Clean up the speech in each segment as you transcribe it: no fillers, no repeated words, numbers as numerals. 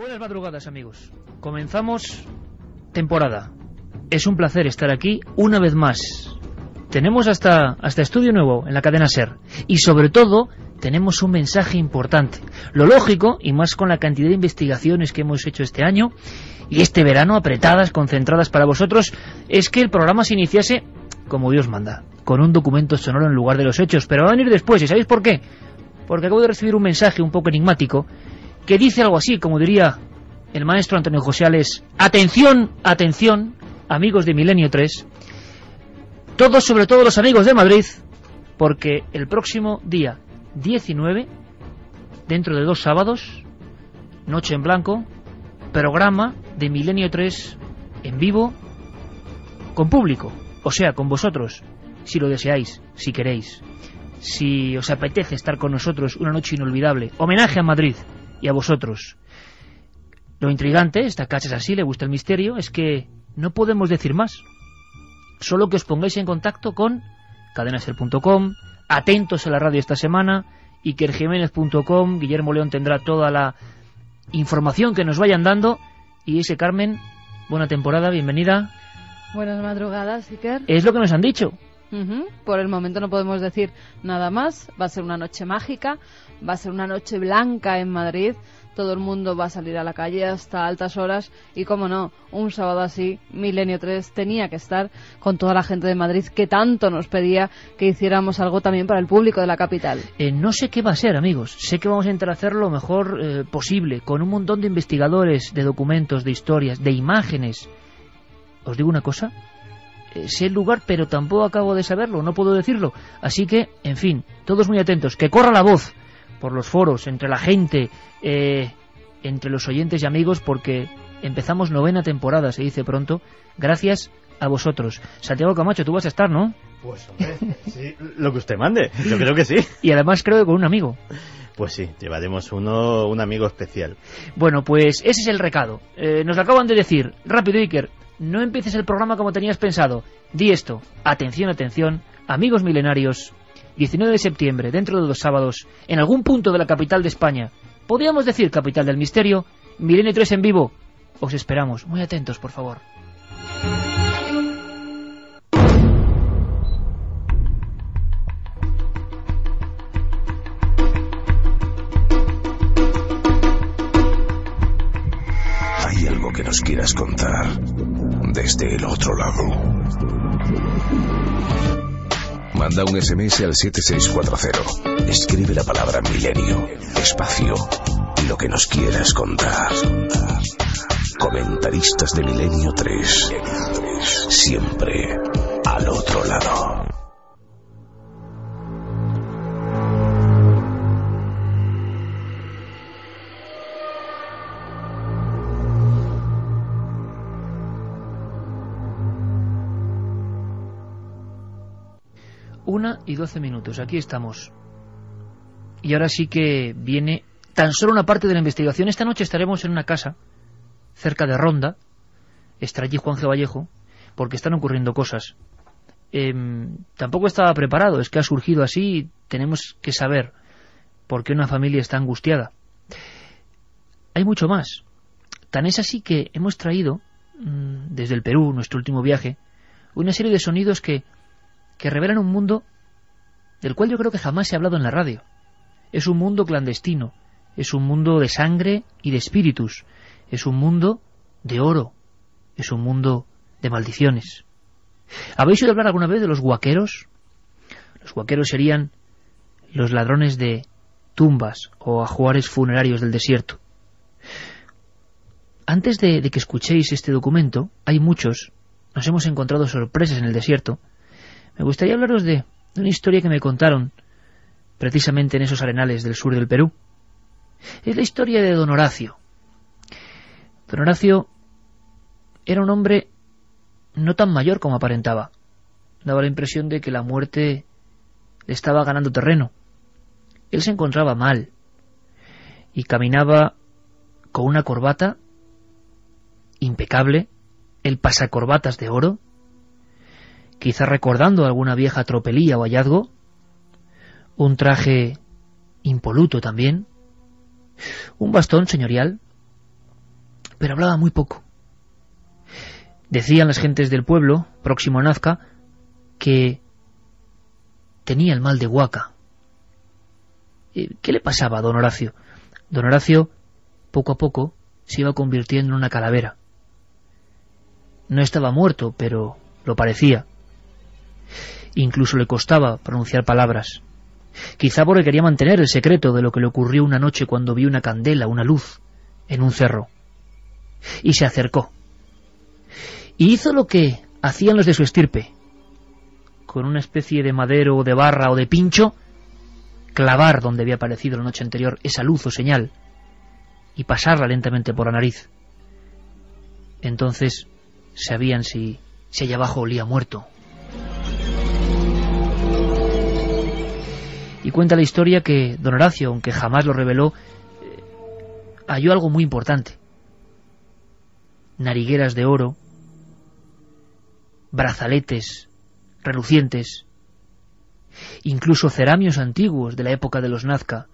Buenas madrugadas, amigos. Comenzamos temporada. Es un placer estar aquí una vez más. Tenemos hasta estudio nuevo en la cadena SER. Y sobre todo, tenemos un mensaje importante. Lo lógico, y más con la cantidad de investigaciones que hemos hecho este año y este verano, apretadas, concentradas para vosotros, es que el programa se iniciase como Dios manda, con un documento sonoro en lugar de los hechos. Pero va a venir después, ¿y sabéis por qué? Porque acabo de recibir un mensaje un poco enigmático que dice algo así, como diría el maestro Antonio José: atención, atención, amigos de Milenio 3, todos, sobre todo los amigos de Madrid, porque el próximo día 19, dentro de 2 sábados, Noche en Blanco, programa de Milenio 3 en vivo, con público, o sea, con vosotros, si lo deseáis, si queréis, si os apetece estar con nosotros una noche inolvidable, homenaje a Madrid y a vosotros. Lo intrigante, esta casa es así, le gusta el misterio, es que no podemos decir más. Solo que os pongáis en contacto con cadenaser.com, atentos a la radio esta semana, ikerjiménez.com, Guillermo León tendrá toda la información que nos vayan dando. Y ese Carmen, buena temporada, bienvenida. Buenas madrugadas, Iker. Es lo que nos han dicho. Por el momento no podemos decir nada más. Va a ser una noche mágica, va a ser una noche blanca en Madrid. Todo el mundo va a salir a la calle hasta altas horas y, como no, un sábado así, Milenio 3 tenía que estar con toda la gente de Madrid que tanto nos pedía que hiciéramos algo también para el público de la capital. No sé qué va a ser, amigos. Sé que vamos a intentar hacer lo mejor posible, con un montón de investigadores, de documentos, de historias, de imágenes. Os digo una cosa, sé el lugar, pero tampoco acabo de saberlo, no puedo decirlo. Así que, en fin, todos muy atentos, que corra la voz por los foros, entre la gente, entre los oyentes y amigos, porque empezamos 9ª temporada, se dice pronto, gracias a vosotros. Santiago Camacho, tú vas a estar, ¿no? Pues hombre, sí, lo que usted mande, yo creo que sí. Y además creo que con un amigo. Pues sí, llevaremos un amigo especial. Bueno, pues ese es el recado. Nos lo acaban de decir. Rápido, Iker, no empieces el programa como tenías pensado. Di esto, atención, atención, amigos milenarios. 19 de septiembre, dentro de 2 sábados, en algún punto de la capital de España, podríamos decir capital del misterio, Milenio 3 en vivo. Os esperamos, muy atentos, por favor. ¿Hay algo que nos quieras contar desde el otro lado? Manda un SMS al 7640. Escribe la palabra milenio, espacio, y lo que nos quieras contar. Comentaristas de Milenio 3. Siempre al otro lado. Una y 12 minutos, aquí estamos. Y ahora sí que viene tan solo una parte de la investigación. Esta noche estaremos en una casa cerca de Ronda. Estará allí Juan G. Vallejo, porque están ocurriendo cosas. Tampoco estaba preparado, es que ha surgido así y tenemos que saber por qué una familia está angustiada. Hay mucho más. Tan es así que hemos traído, desde el Perú, nuestro último viaje, una serie de sonidos que revelan un mundo del cual yo creo que jamás se ha hablado en la radio. Es un mundo clandestino, es un mundo de sangre y de espíritus, es un mundo de oro, es un mundo de maldiciones. ¿Habéis oído hablar alguna vez de los huaqueros? Los huaqueros serían los ladrones de tumbas o ajuares funerarios del desierto. Antes de que escuchéis este documento, hay muchos, nos hemos encontrado sorpresas en el desierto. Me gustaría hablaros de una historia que me contaron precisamente en esos arenales del sur del Perú. Es la historia de don Horacio. Don Horacio era un hombre no tan mayor como aparentaba. Daba la impresión de que la muerte le estaba ganando terreno. Él se encontraba mal y caminaba con una corbata impecable, el pasacorbatas de oro, quizá recordando alguna vieja tropelía o hallazgo, un traje impoluto también, un bastón señorial, pero hablaba muy poco. Decían las gentes del pueblo, próximo a Nazca, que tenía el mal de Huaca. ¿Qué le pasaba a don Horacio? Don Horacio, poco a poco, se iba convirtiendo en una calavera. No estaba muerto, pero lo parecía. Incluso le costaba pronunciar palabras. Quizá porque quería mantener el secreto de lo que le ocurrió una noche cuando vio una candela, una luz, en un cerro. Y se acercó. Y hizo lo que hacían los de su estirpe. Con una especie de madero o de barra o de pincho, clavar donde había aparecido la noche anterior esa luz o señal y pasarla lentamente por la nariz. Entonces sabían si allá abajo olía muerto. Y cuenta la historia que don Horacio, aunque jamás lo reveló, halló algo muy importante. Narigueras de oro, brazaletes relucientes, incluso ceramios antiguos de la época de los Nazca,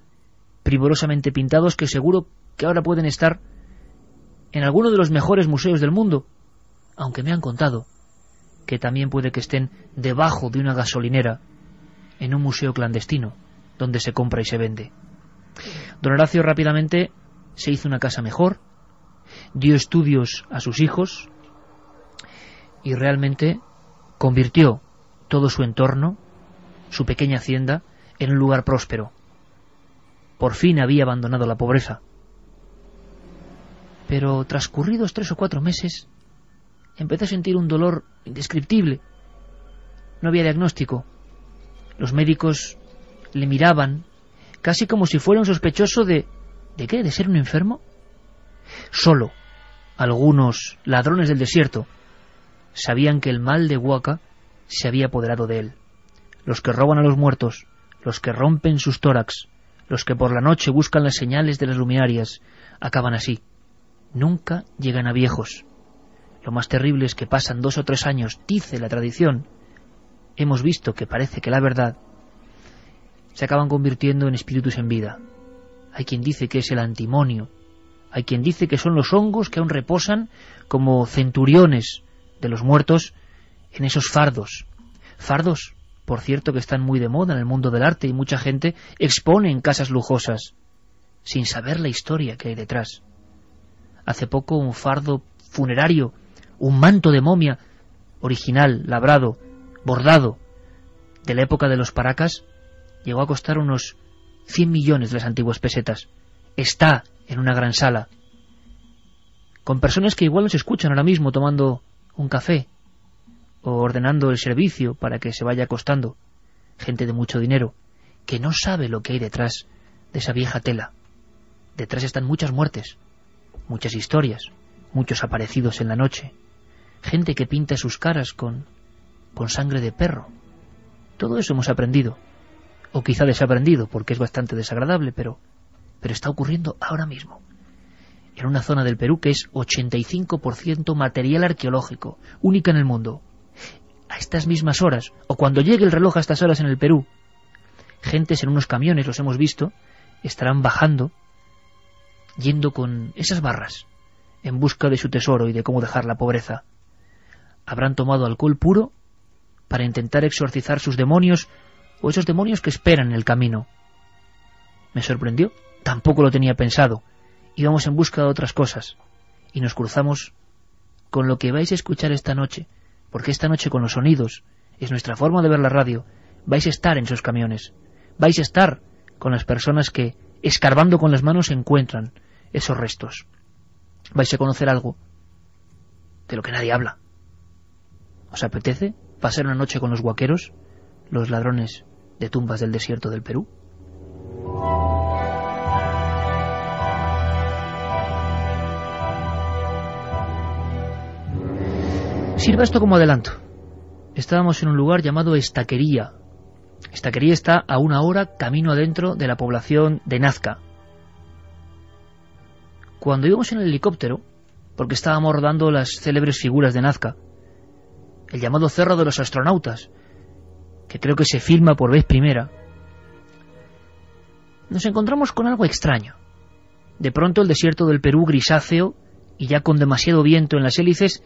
primorosamente pintados, que seguro que ahora pueden estar en alguno de los mejores museos del mundo, aunque me han contado que también puede que estén debajo de una gasolinera en un museo clandestino donde se compra y se vende. Don Horacio rápidamente se hizo una casa mejor, dio estudios a sus hijos y realmente convirtió todo su entorno, su pequeña hacienda, en un lugar próspero. Por fin había abandonado la pobreza. Pero transcurridos 3 o 4 meses, empezó a sentir un dolor indescriptible. No había diagnóstico. Los médicos le miraban casi como si fuera un sospechoso ¿de qué? ¿De ser un enfermo? Solo algunos ladrones del desierto sabían que el mal de Huaca se había apoderado de él. Los que roban a los muertos, los que rompen sus tórax, los que por la noche buscan las señales de las luminarias, acaban así. Nunca llegan a viejos. Lo más terrible es que pasan 2 o 3 años, dice la tradición. Hemos visto que parece que la verdad se acaban convirtiendo en espíritus en vida. Hay quien dice que es el antimonio. Hay quien dice que son los hongos que aún reposan como centuriones de los muertos en esos fardos. Fardos, por cierto, que están muy de moda en el mundo del arte y mucha gente expone en casas lujosas, sin saber la historia que hay detrás. Hace poco un fardo funerario, un manto de momia original, labrado, bordado, de la época de los Paracas, llegó a costar unos 100 millones de las antiguas pesetas. Está en una gran sala, con personas que igual nos escuchan ahora mismo tomando un café o ordenando el servicio para que se vaya acostando. Gente de mucho dinero que no sabe lo que hay detrás de esa vieja tela. Detrás están muchas muertes, muchas historias, muchos aparecidos en la noche, gente que pinta sus caras con sangre de perro. Todo eso hemos aprendido, o quizá desaprendido, porque es bastante desagradable, pero está ocurriendo ahora mismo, en una zona del Perú que es 85% material arqueológico, única en el mundo. A estas mismas horas, o cuando llegue el reloj a estas horas en el Perú, gentes en unos camiones, los hemos visto, estarán bajando, yendo con esas barras, en busca de su tesoro y de cómo dejar la pobreza. Habrán tomado alcohol puro para intentar exorcizar sus demonios, o esos demonios que esperan en el camino. Me sorprendió, tampoco lo tenía pensado. Íbamos en busca de otras cosas, y nos cruzamos con lo que vais a escuchar esta noche, porque esta noche con los sonidos, es nuestra forma de ver la radio, vais a estar en esos camiones, vais a estar con las personas que, escarbando con las manos, encuentran esos restos. Vais a conocer algo de lo que nadie habla. ¿Os apetece pasar una noche con los huaqueros, los ladrones de tumbas del desierto del Perú? Sirva esto como adelanto. Estábamos en un lugar llamado Estaquería. Estaquería está a 1 hora camino adentro de la población de Nazca. Cuando íbamos en el helicóptero, porque estábamos rodando las célebres figuras de Nazca, el llamado Cerro de los Astronautas, que creo que se filma por vez primera, nos encontramos con algo extraño. De pronto el desierto del Perú grisáceo y ya con demasiado viento en las hélices,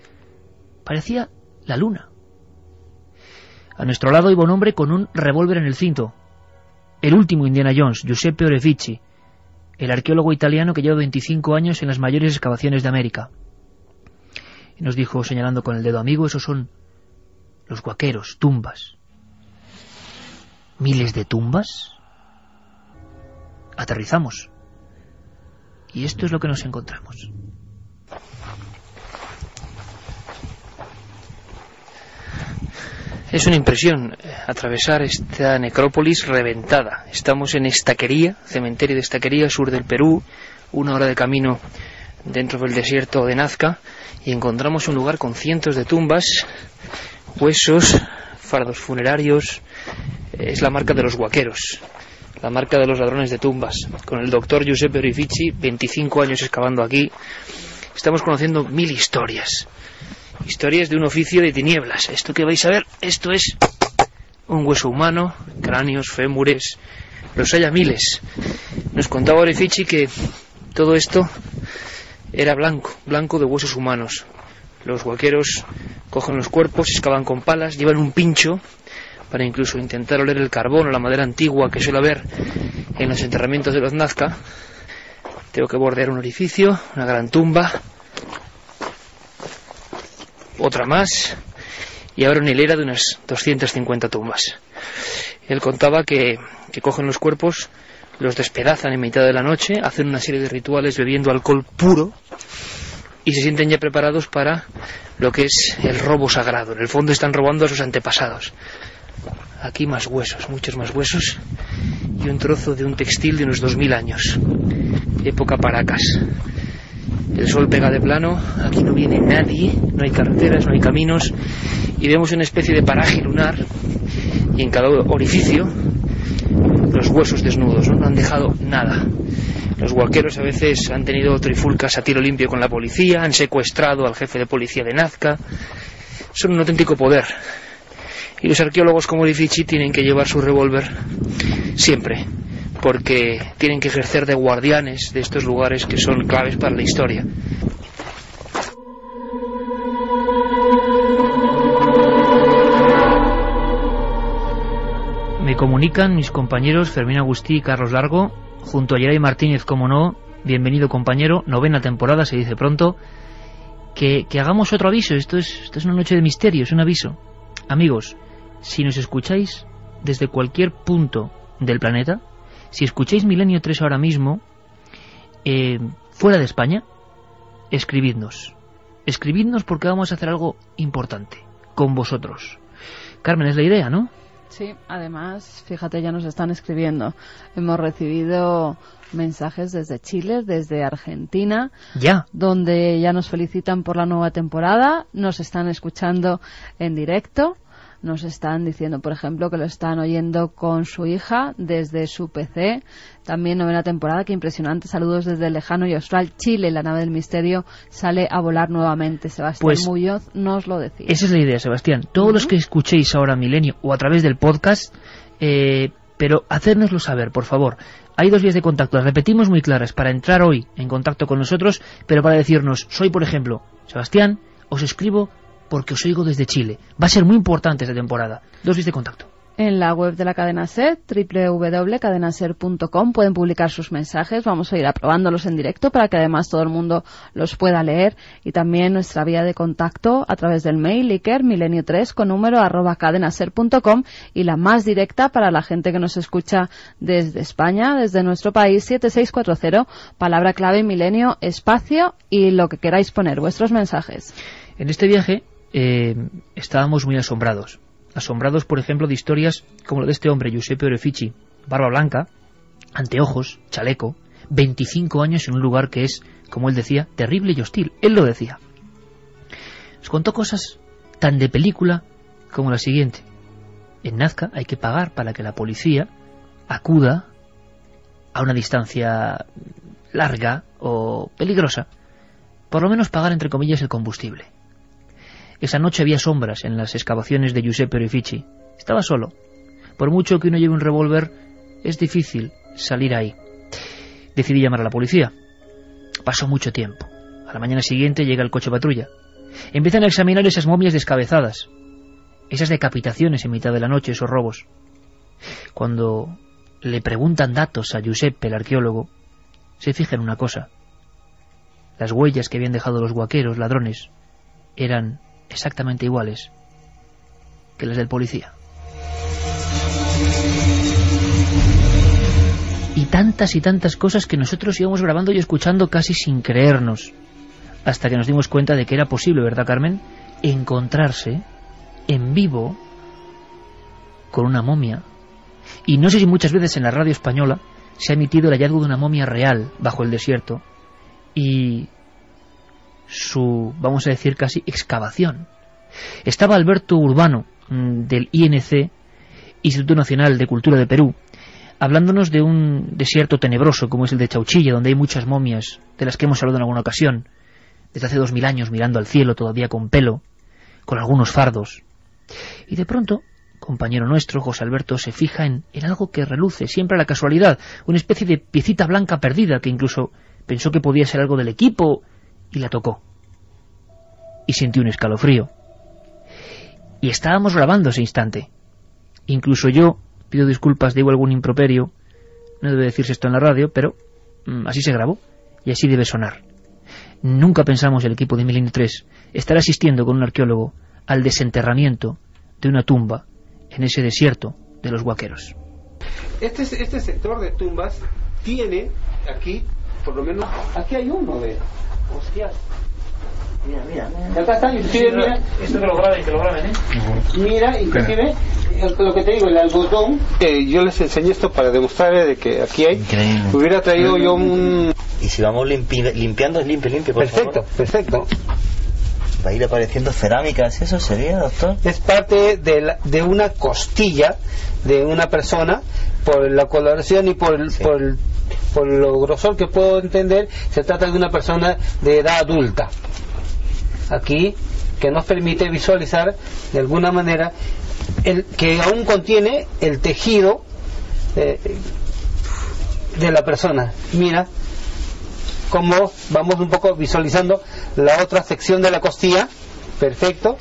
parecía la luna. A nuestro lado iba un hombre con un revólver en el cinto, el último Indiana Jones, Giuseppe Orefici, el arqueólogo italiano que lleva 25 años en las mayores excavaciones de América. Y nos dijo, señalando con el dedo: amigo, esos son los guaqueros, tumbas. ¿Miles de tumbas? Aterrizamos. Y esto es lo que nos encontramos. Es una impresión atravesar esta necrópolis reventada. Estamos en Estaquería, cementerio de Estaquería, sur del Perú, 1 hora de camino dentro del desierto de Nazca, y encontramos un lugar con cientos de tumbas, huesos, fardos funerarios. Es la marca de los guaqueros, la marca de los ladrones de tumbas. Con el doctor Giuseppe Orefici, 25 años excavando aquí, estamos conociendo 1000 historias. Historias de un oficio de tinieblas. Esto que vais a ver, esto es un hueso humano, cráneos, fémures, los hay a miles. Nos contaba Orefici que todo esto era blanco de huesos humanos. Los guaqueros cogen los cuerpos, excavan con palas, llevan un pincho para incluso intentar oler el carbón o la madera antigua que suele haber en los enterramientos de los Nazca. Tengo que bordear un orificio, una gran tumba, otra más, y ahora una hilera de unas 250 tumbas. Él contaba que cogen los cuerpos, los despedazan en mitad de la noche, hacen una serie de rituales bebiendo alcohol puro y se sienten ya preparados para lo que es el robo sagrado. En el fondo están robando a sus antepasados. Aquí más huesos, muchos más huesos, y un trozo de un textil de unos 2000 años, época Paracas. El sol pega de plano, aquí no viene nadie, no hay carreteras, no hay caminos, y vemos una especie de paraje lunar, y en cada orificio los huesos desnudos, ¿no? No han dejado nada. Los guaqueros a veces han tenido trifulcas a tiro limpio con la policía, han secuestrado al jefe de policía de Nazca. Son un auténtico poder. Y los arqueólogos como Orefici tienen que llevar su revólver siempre, porque tienen que ejercer de guardianes de estos lugares que son claves para la historia. Me comunican mis compañeros Fermín Agustí y Carlos Largo, junto a Yeray Martínez, como no, bienvenido compañero, 9ª temporada, se dice pronto, que hagamos otro aviso. Esto es una noche de misterio, es un aviso. Amigos, si nos escucháis desde cualquier punto del planeta, si escucháis Milenio 3 ahora mismo, fuera de España, escribidnos. Escribidnos porque vamos a hacer algo importante con vosotros. Carmen, es la idea, ¿no? Sí, además, fíjate, ya nos están escribiendo. Hemos recibido mensajes desde Chile, desde Argentina, ya, donde ya nos felicitan por la nueva temporada, nos están escuchando en directo. Nos están diciendo, por ejemplo, que lo están oyendo con su hija desde su PC. También 9ª temporada, qué impresionante. Saludos desde el lejano y austral Chile. La nave del misterio sale a volar nuevamente. Sebastián Muñoz nos lo decía. Esa es la idea, Sebastián. Todos los que escuchéis ahora Milenio o a través del podcast, pero hacérnoslo saber, por favor. Hay 2 vías de contacto, las repetimos muy claras, para entrar hoy en contacto con nosotros, pero para decirnos, soy, por ejemplo, Sebastián, os escribo porque os oigo desde Chile. Va a ser muy importante esta temporada. 2 vías de contacto. En la web de la cadena SER, www.cadenaser.com, pueden publicar sus mensajes. Vamos a ir aprobándolos en directo para que además todo el mundo los pueda leer. Y también nuestra vía de contacto a través del mail Iker milenio3 con número @cadenaser.com, y la más directa para la gente que nos escucha desde España, desde nuestro país, 7640, palabra clave milenio, espacio y lo que queráis poner, vuestros mensajes. En este viaje estábamos muy asombrados, por ejemplo, de historias como lo de este hombre, Giuseppe Orefici, barba blanca, anteojos, chaleco, 25 años en un lugar que es, como él decía, terrible y hostil. Él lo decía. Nos contó cosas tan de película como la siguiente. En Nazca hay que pagar para que la policía acuda a una distancia larga o peligrosa, por lo menos pagar, entre comillas, el combustible. Esa noche había sombras en las excavaciones de Giuseppe Orefici. Estaba solo. Por mucho que uno lleve un revólver, es difícil salir ahí. Decidí llamar a la policía. Pasó mucho tiempo. A la mañana siguiente llega el coche patrulla. Empiezan a examinar esas momias descabezadas, esas decapitaciones en mitad de la noche, esos robos. Cuando le preguntan datos a Giuseppe, el arqueólogo, se fija en una cosa. Las huellas que habían dejado los guaqueros, ladrones, eran exactamente iguales que las del policía. Y tantas cosas que nosotros íbamos grabando y escuchando casi sin creernos, hasta que nos dimos cuenta de que era posible, ¿verdad, Carmen?, encontrarse en vivo con una momia. Y no sé si muchas veces en la radio española se ha emitido el hallazgo de una momia real bajo el desierto y su, vamos a decir, casi excavación. Estaba Alberto Urbano, del INC, Instituto Nacional de Cultura de Perú, hablándonos de un desierto tenebroso como es el de Chauchilla, donde hay muchas momias, de las que hemos hablado en alguna ocasión, desde hace 2000 años mirando al cielo, todavía con pelo, con algunos fardos. Y de pronto, compañero nuestro, José Alberto, se fija en algo que reluce, siempre a la casualidad, una especie de piecita blanca perdida, que incluso pensó que podía ser algo del equipo, y la tocó. Y sintió un escalofrío. Y estábamos grabando ese instante. Incluso yo, pido disculpas, digo algún improperio, no debe decirse esto en la radio, pero así se grabó, y así debe sonar. Nunca pensamos el equipo de Milenio 3 estar asistiendo con un arqueólogo al desenterramiento de una tumba en ese desierto de los Guaqueros. Este sector de tumbas tiene aquí, por lo menos, aquí hay uno de... Hostias. Mira. Acá está, inclusive, mira. Esto que lo graben, ¿eh? Mira, inclusive, lo que te digo, el algodón. Yo les enseñé esto para demostrarles de que aquí hay. Increíble. Hubiera traído yo un... Y si vamos limpiando, es limpio, por favor. Perfecto. Va a ir apareciendo cerámicas, ¿eso sería, doctor? Es parte de una costilla de una persona, por la coloración y por lo grosor que puedo entender, se trata de una persona de edad adulta. Aquí, que nos permite visualizar de alguna manera el que aún contiene el tejido de la persona. Mira cómo vamos un poco visualizando la otra sección de la costilla. Perfecto.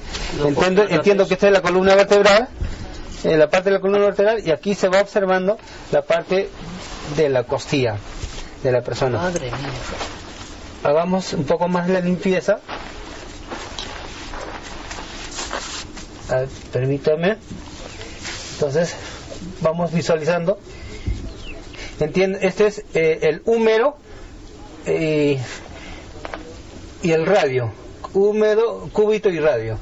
Entiendo que esta es la columna vertebral, la parte de la columna vertebral, y aquí se va observando la parte de la costilla de la persona. Madre mía. Hagamos un poco más la limpieza. Permítame. Entonces vamos visualizando. Este es el húmero y el radio. Húmero, cúbito y radio.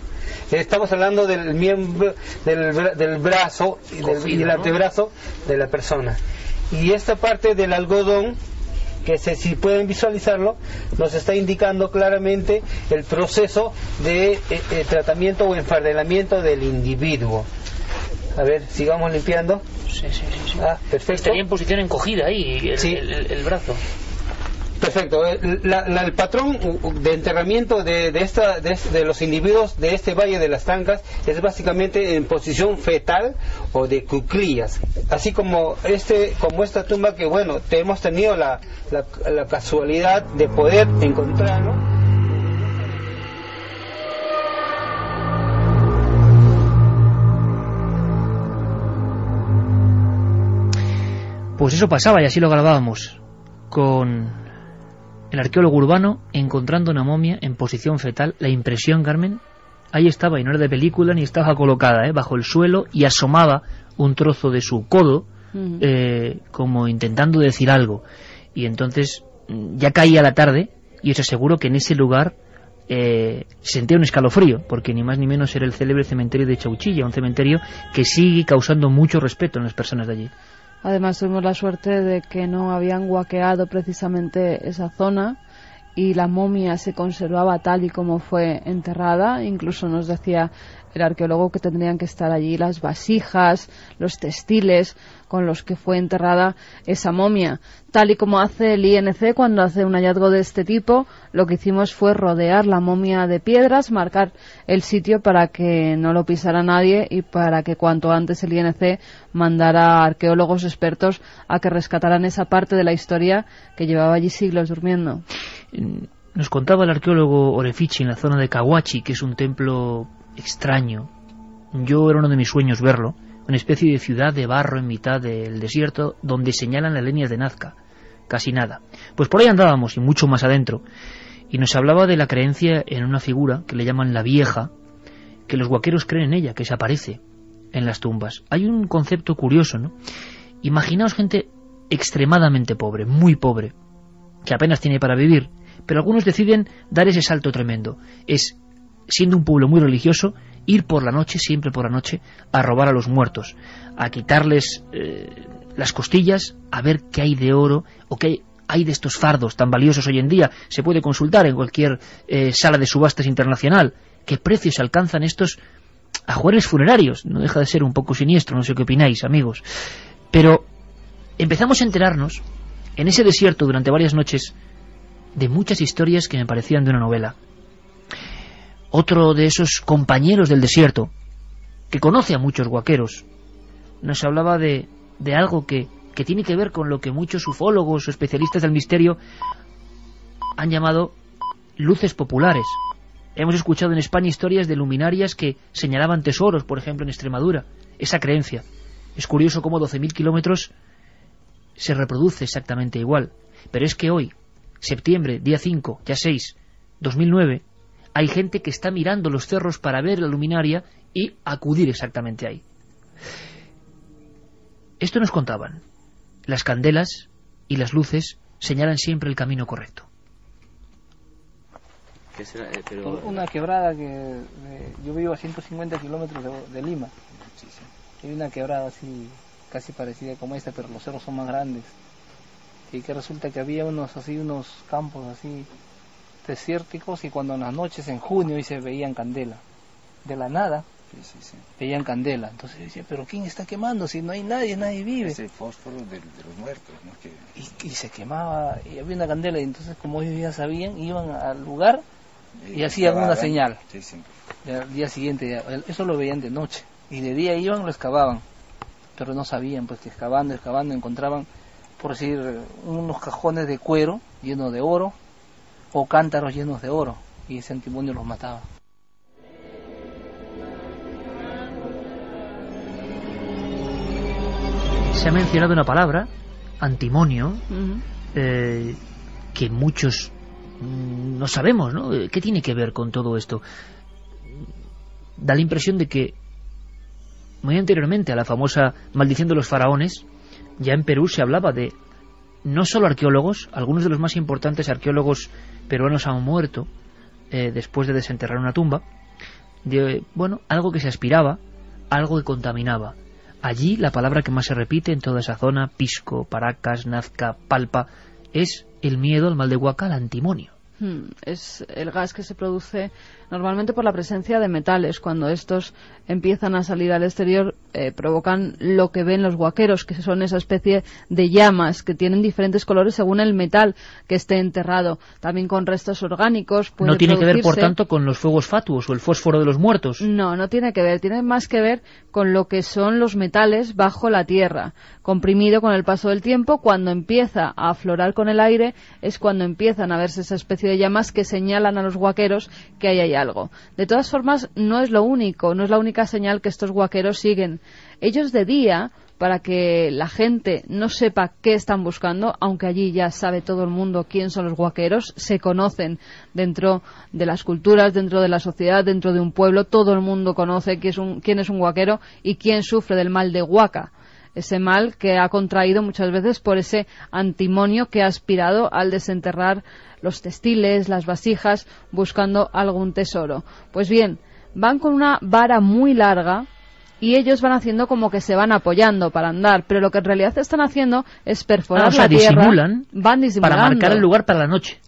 Estamos hablando del miembro, del brazo y del antebrazo de la persona. Y esta parte del algodón, que si pueden visualizarlo, nos está indicando claramente el proceso de tratamiento o enfardelamiento del individuo. A ver, sigamos limpiando. Sí. Perfecto. Estaría en posición encogida ahí, el brazo. Perfecto. El patrón de enterramiento de los individuos de este Valle de las Trancas es básicamente en posición fetal o de cuclillas, así como esta tumba que, bueno, hemos tenido la casualidad de poder encontrarlo. Pues eso pasaba y así lo grabábamos, con el arqueólogo Urbano encontrando una momia en posición fetal. La impresión, Carmen, ahí estaba, y no era de película ni estaba colocada, bajo el suelo, y asomaba un trozo de su codo, como intentando decir algo. Y entonces ya caía la tarde, y os aseguro que en ese lugar sentía un escalofrío, porque ni más ni menos era el célebre cementerio de Chauchilla, un cementerio que sigue causando mucho respeto en las personas de allí. Además tuvimos la suerte de que no habían guaqueado precisamente esa zona y la momia se conservaba tal y como fue enterrada. Incluso nos decía el arqueólogo que tendrían que estar allí las vasijas, los textiles con los que fue enterrada esa momia. Tal y como hace el INC cuando hace un hallazgo de este tipo, lo que hicimos fue rodear la momia de piedras, marcar el sitio para que no lo pisara nadie y para que cuanto antes el INC mandara a arqueólogos expertos a que rescataran esa parte de la historia que llevaba allí siglos durmiendo. Nos contaba el arqueólogo Orefici en la zona de Cahuachi, que es un templo extraño. Yo era uno de mis sueños verlo, una especie de ciudad de barro en mitad del desierto donde señalan las líneas de Nazca. Casi nada. Pues por ahí andábamos y mucho más adentro. Y nos hablaba de la creencia en una figura que le llaman la Vieja, que los huaqueros creen en ella, que se aparece en las tumbas. Hay un concepto curioso, ¿no? Imaginaos gente extremadamente pobre, muy pobre, que apenas tiene para vivir, pero algunos deciden dar ese salto tremendo. Es, siendo un pueblo muy religioso, ir por la noche, siempre por la noche, a robar a los muertos, a quitarles las costillas, a ver qué hay de oro o qué hay de estos fardos tan valiosos hoy en día. Se puede consultar en cualquier sala de subastas internacional qué precios alcanzan estos ajuares funerarios. No deja de ser un poco siniestro, no sé qué opináis, amigos. Pero empezamos a enterarnos en ese desierto durante varias noches de muchas historias que me parecían de una novela. Otro de esos compañeros del desierto, que conoce a muchos huaqueros, nos hablaba de algo que tiene que ver con lo que muchos ufólogos o especialistas del misterio han llamado luces populares. Hemos escuchado en España historias de luminarias que señalaban tesoros, por ejemplo en Extremadura. Esa creencia. Es curioso cómo 12.000 kilómetros se reproduce exactamente igual. Pero es que hoy, septiembre, día 5, ya 6, 2009, hay gente que está mirando los cerros para ver la luminaria y acudir exactamente ahí. Esto nos contaban. Las candelas y las luces señalan siempre el camino correcto. ¿Qué será? Una quebrada que yo vivo a 150 kilómetros de Lima. Sí, sí. Hay una quebrada así, casi parecida como esta, pero los cerros son más grandes. Y que resulta que había unos campos así desérticos, y cuando en las noches, en junio, y se veían candela. De la nada, Sí. veían candela. Entonces decía, pero ¿quién está quemando? Si no hay nadie vive. Es el fósforo de los muertos, ¿no? Y se quemaba, y había una candela, y entonces como ellos ya sabían, iban al lugar y hacían una señal. Sí, sí. Y al día siguiente, eso lo veían de noche, y de día iban, lo excavaban, pero no sabían, pues que excavando encontraban, por decir, unos cajones de cuero llenos de oro, o cántaros llenos de oro, y ese antimonio los mataba. Se ha mencionado una palabra, antimonio, que muchos no sabemos, ¿no? ¿Qué tiene que ver con todo esto? Da la impresión de que muy anteriormente a la famosa maldición de los faraones, ya en Perú se hablaba de no solo arqueólogos, algunos de los más importantes arqueólogos peruanos han muerto después de desenterrar una tumba, de, bueno, algo que se aspiraba, algo que contaminaba. Allí la palabra que más se repite en toda esa zona, Pisco, Paracas, Nazca, Palpa, es el miedo al mal de Huaca, al antimonio. Es el gas que se produce normalmente por la presencia de metales. Cuando estos empiezan a salir al exterior, provocan lo que ven los huaqueros, que son esa especie de llamas que tienen diferentes colores según el metal que esté enterrado. También con restos orgánicos puede No tiene que ver, por producirse. tanto, con los fuegos fatuos o el fósforo de los muertos. No tiene que ver. Tiene más que ver con lo que son los metales bajo la tierra. Comprimido con el paso del tiempo, cuando empieza a aflorar con el aire, es cuando empiezan a verse esa especie de llamas que señalan a los huaqueros que ahí hay algo. De todas formas, no es lo único, no es la única señal que estos huaqueros siguen. Ellos de día, para que la gente no sepa qué están buscando, aunque allí ya sabe todo el mundo quién son los huaqueros, se conocen dentro de las culturas, dentro de la sociedad, dentro de un pueblo, todo el mundo conoce quién es un huaquero y quién sufre del mal de Huaca. Ese mal que ha contraído muchas veces por ese antimonio que ha aspirado al desenterrar los textiles, las vasijas, buscando algún tesoro. Pues bien, van con una vara muy larga y ellos van haciendo como que se van apoyando para andar, pero lo que en realidad están haciendo es perforar la tierra. Van disimulando para marcar el lugar para la noche.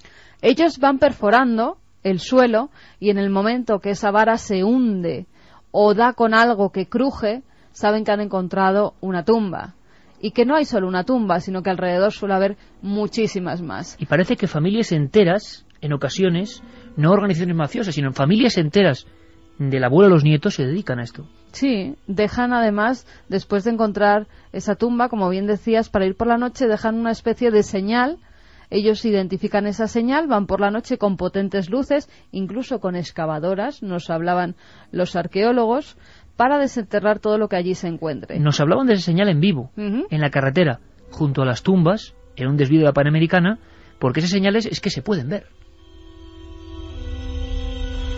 Ellos van perforando el suelo y en el momento que esa vara se hunde o da con algo que cruje, saben que han encontrado una tumba. Y que no hay solo una tumba, sino que alrededor suele haber muchísimas más. Y parece que familias enteras, en ocasiones, no organizaciones mafiosas, sino familias enteras, del abuelo a los nietos, se dedican a esto. Sí, dejan además, después de encontrar esa tumba, como bien decías, para ir por la noche, dejan una especie de señal Ellos identifican esa señal, van por la noche con potentes luces, incluso con excavadoras, nos hablaban los arqueólogos, para desenterrar todo lo que allí se encuentre. Nos hablaban de esa señal en vivo, en la carretera, junto a las tumbas, en un desvío de la Panamericana, porque esas señales es que se pueden ver.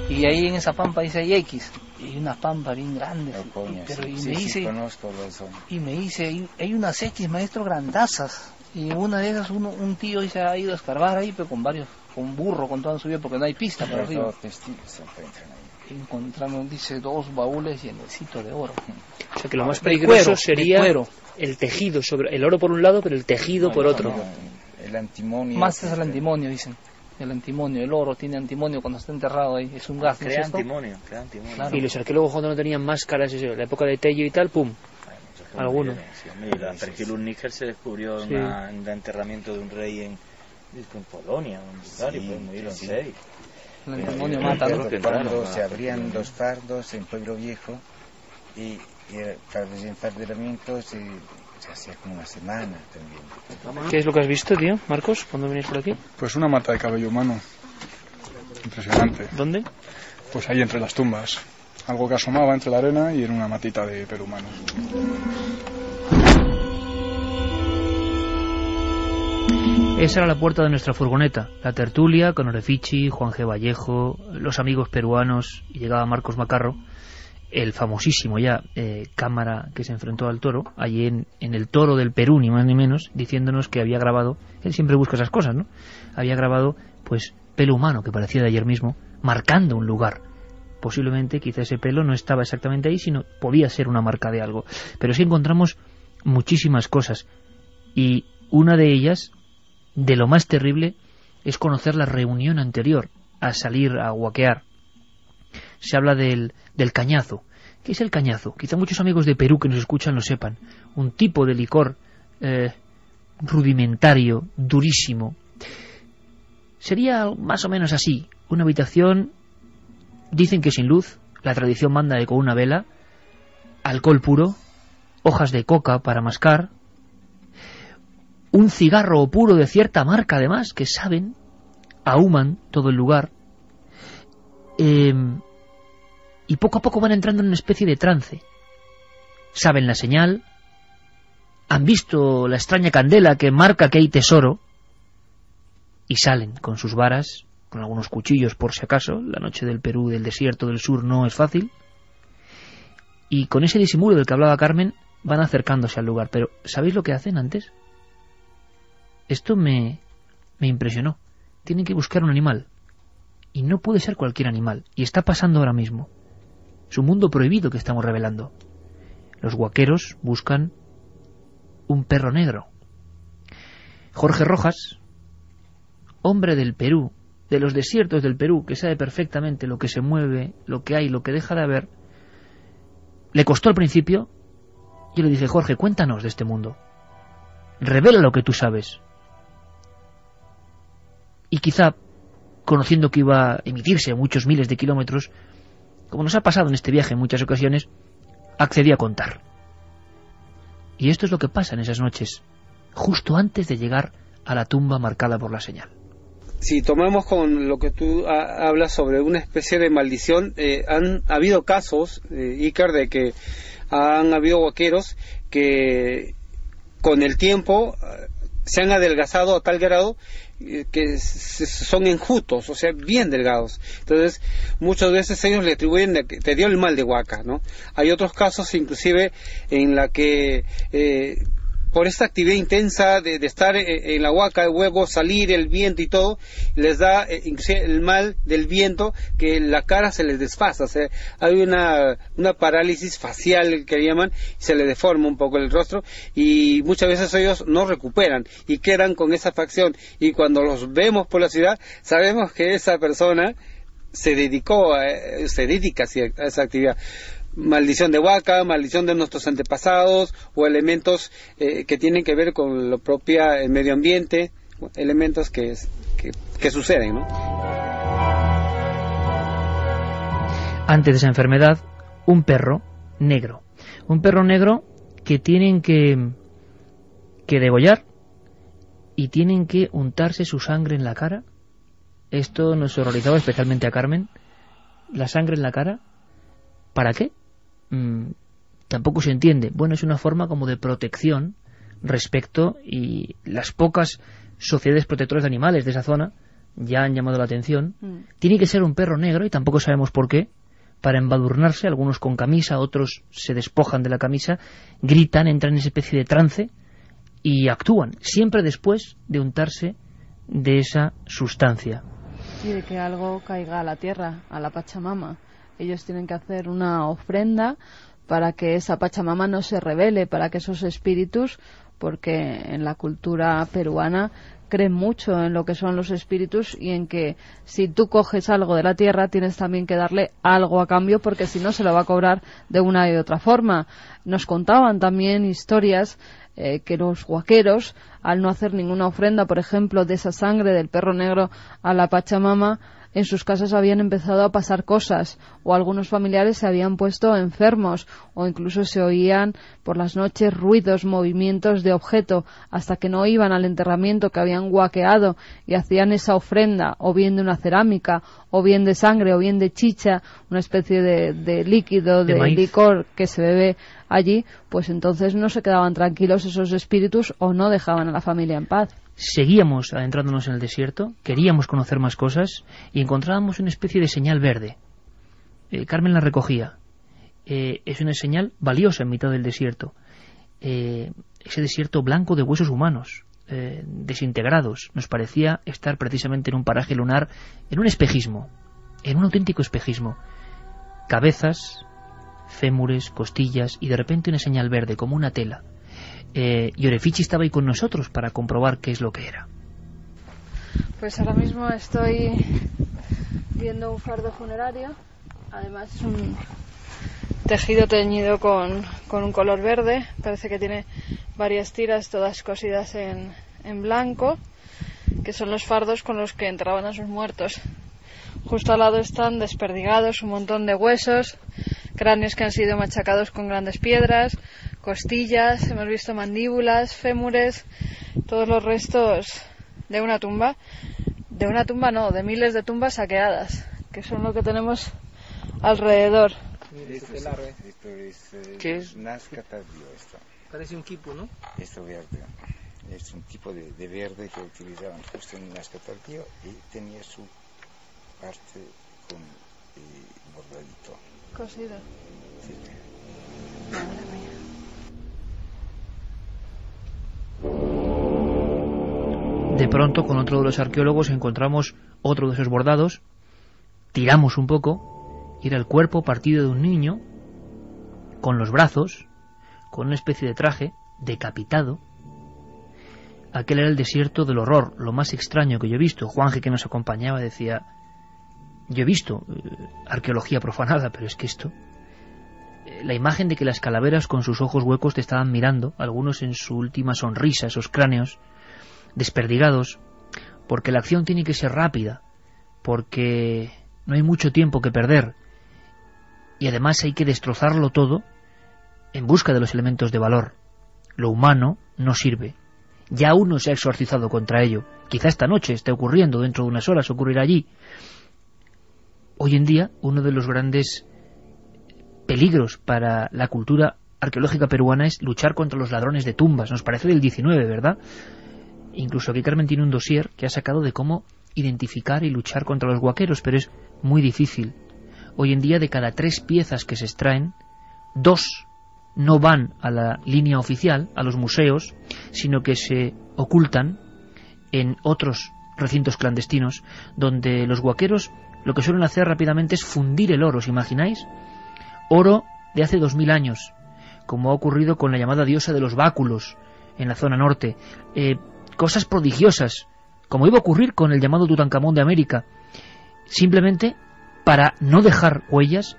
Y ahí en esa pampa dice hay X, y una pampa bien grande. No, coño, pero sí, y sí, me sí, dice, conozco la zona. y me dice, hay unas X, maestro, grandazas. Y una de esas, un tío se ha ido a escarbar ahí, pero con burro, con todo subido, porque no hay pista para Los arriba. dos testigos se encuentran ahí. Encontramos, dice, 2 baúles llenecitos de oro. O sea que lo más De peligroso cuero, sería de cuero. el tejido, sobre el oro por un lado, pero el tejido por otro. No, el antimonio. Más es el antimonio, dicen. El antimonio, el oro tiene antimonio cuando está enterrado ahí. Es un gas, ¿no es Crea esto? antimonio. Claro. Y los arqueólogos cuando no tenían máscaras, en la época de Tello y tal, ¡pum! Alguno. Sí, hombre, la Perkilus Níger se descubrió Sí. en el enterramiento de un rey en Polonia, en Bulgaria, pues murieron 6. El antimonio Sí, mata, ¿no? creo que Cuando entraron se a- abrían los fardos en Pueblo Viejo y para el desenfardelamiento se hacía como una semana también. ¿Qué es lo que has visto, tío, Marcos, cuando vienes por aquí? Pues una mata de cabello humano. Impresionante. ¿Dónde? Pues ahí entre las tumbas. Algo que asomaba entre la arena y era una matita de pelo humano. Esa era la puerta de nuestra furgoneta, la tertulia con Orefici, Juan G. Vallejo, los amigos peruanos, y llegaba Marcos Macarro, el famosísimo ya cámara que se enfrentó al toro, allí en el Toro del Perú, ni más ni menos, diciéndonos que había grabado, él siempre busca esas cosas, ¿no? Había grabado, pues, pelo humano, que parecía de ayer mismo, marcando un lugar. Posiblemente, quizá ese pelo no estaba exactamente ahí, sino podía ser una marca de algo. Pero sí encontramos muchísimas cosas, y una de ellas, de lo más terrible, es conocer la reunión anterior a salir a huaquear. Se habla del cañazo. ¿Qué es el cañazo? Quizá muchos amigos de Perú que nos escuchan lo sepan. Un tipo de licor rudimentario, durísimo. Sería más o menos así. Una habitación, dicen que sin luz, la tradición manda de con una vela, alcohol puro, hojas de coca para mascar, un cigarro puro de cierta marca además, que saben, ahuman todo el lugar, y poco a poco van entrando en una especie de trance. Saben la señal, han visto la extraña candela que marca que hay tesoro, y salen con sus varas, con algunos cuchillos por si acaso. La noche del Perú, del desierto del sur, no es fácil, y con ese disimulo del que hablaba Carmen, van acercándose al lugar. Pero ¿sabéis lo que hacen antes? Esto me impresionó. Tienen que buscar un animal. Y no puede ser cualquier animal. Y está pasando ahora mismo. Es un mundo prohibido que estamos revelando. Los huaqueros buscan un perro negro. Jorge Rojas, hombre del Perú, de los desiertos del Perú, que sabe perfectamente lo que se mueve, lo que hay, lo que deja de haber, le costó al principio. Yo le dije, Jorge, cuéntanos de este mundo. Revela lo que tú sabes. Y quizá, conociendo que iba a emitirse a muchos miles de kilómetros, como nos ha pasado en este viaje en muchas ocasiones, accedí a contar. Y esto es lo que pasa en esas noches, justo antes de llegar a la tumba marcada por la señal. Si tomamos con lo que tú hablas sobre una especie de maldición, han habido casos, Iker, de que han habido huaqueros que con el tiempo se han adelgazado a tal grado que son enjutos, o sea, bien delgados. Entonces, muchas veces ellos le atribuyen de que te dio el mal de Huaca, ¿no? Hay otros casos, inclusive, en la que por esta actividad intensa de estar en la huaca, luego salir el viento y todo, les da inclusive el mal del viento, que la cara se les desfasa, o sea, hay una parálisis facial que llaman, se les deforma un poco el rostro, y muchas veces ellos no recuperan y quedan con esa facción, y cuando los vemos por la ciudad sabemos que esa persona se dedica a esa actividad. Maldición de Huaca, maldición de nuestros antepasados, o elementos que tienen que ver con lo propio el medio ambiente, elementos que suceden, ¿no? Antes de esa enfermedad, un perro negro que tienen que degollar y tienen que untarse su sangre en la cara. Esto nos horrorizaba especialmente a Carmen. La sangre en la cara, ¿para qué? Tampoco se entiende. Bueno, es una forma como de protección respecto, y las pocas sociedades protectoras de animales de esa zona ya han llamado la atención. Tiene que ser un perro negro, y tampoco sabemos por qué, para embadurnarse, algunos con camisa, otros se despojan de la camisa, gritan, entran en esa especie de trance y actúan, siempre después de untarse de esa sustancia. Y de que algo caiga a la tierra, a la Pachamama. Ellos tienen que hacer una ofrenda para que esa Pachamama no se revele, para que esos espíritus, porque en la cultura peruana creen mucho en lo que son los espíritus y en que si tú coges algo de la tierra tienes también que darle algo a cambio, porque si no se lo va a cobrar de una y de otra forma. Nos contaban también historias que los huaqueros, al no hacer ninguna ofrenda, por ejemplo, de esa sangre del perro negro a la Pachamama, en sus casas habían empezado a pasar cosas, o algunos familiares se habían puesto enfermos, o incluso se oían por las noches ruidos, movimientos de objeto, hasta que no iban al enterramiento que habían guaqueado y hacían esa ofrenda, o bien de una cerámica, o bien de sangre, o bien de chicha, una especie de líquido, de licor que se bebe allí, pues entonces no se quedaban tranquilos esos espíritus o no dejaban a la familia en paz. Seguíamos adentrándonos en el desierto, queríamos conocer más cosas y encontrábamos una especie de señal verde. Carmen la recogía. Es una señal valiosa en mitad del desierto. Ese desierto blanco de huesos humanos, desintegrados. Nos parecía estar precisamente en un paraje lunar, en un espejismo, en un auténtico espejismo. Cabezas, fémures, costillas y de repente una señal verde, como una tela. Y Orefichi estaba ahí con nosotros para comprobar qué es lo que era. Pues ahora mismo estoy viendo un fardo funerario. Además es un tejido teñido con un color verde. Parece que tiene varias tiras, todas cosidas en blanco, que son los fardos con los que enterraban a sus muertos. Justo al lado están desperdigados un montón de huesos, cráneos que han sido machacados con grandes piedras, costillas, hemos visto mandíbulas, fémures, todos los restos de una tumba. De una tumba no, de miles de tumbas saqueadas, que son lo que tenemos alrededor. ¿Qué es? Nazca tardío esto. Parece un quipu, ¿no? Esto verde. Es un tipo de verde que utilizaban justo en Nazca tardío y tenía su parte con bordadito. Cosido. Sí. Madre mía. De pronto, con otro de los arqueólogos encontramos otro de esos bordados, tiramos un poco, y era el cuerpo partido de un niño, con los brazos, con una especie de traje, decapitado. Aquel era el desierto del horror, lo más extraño que yo he visto. Juanje, que nos acompañaba, decía: yo he visto arqueología profanada, pero es que esto... La imagen de que las calaveras con sus ojos huecos te estaban mirando, algunos en su última sonrisa, esos cráneos desperdigados, porque la acción tiene que ser rápida, porque no hay mucho tiempo que perder, y además hay que destrozarlo todo en busca de los elementos de valor. Lo humano no sirve. Ya uno se ha exorcizado contra ello. Quizá esta noche esté ocurriendo, dentro de unas horas ocurrirá allí. Hoy en día, uno de los grandes peligros para la cultura arqueológica peruana es luchar contra los ladrones de tumbas. Nos parece del 19, ¿verdad? Incluso aquí Carmen tiene un dossier que ha sacado de cómo identificar y luchar contra los huaqueros, pero es muy difícil. Hoy en día, de cada 3 piezas que se extraen, 2 no van a la línea oficial, a los museos, sino que se ocultan en otros recintos clandestinos, donde los huaqueros lo que suelen hacer rápidamente es fundir el oro. ¿Os imagináis? Oro de hace 2000 años, como ha ocurrido con la llamada diosa de los báculos en la zona norte. Cosas prodigiosas, como iba a ocurrir con el llamado Tutankamón de América. Simplemente, para no dejar huellas,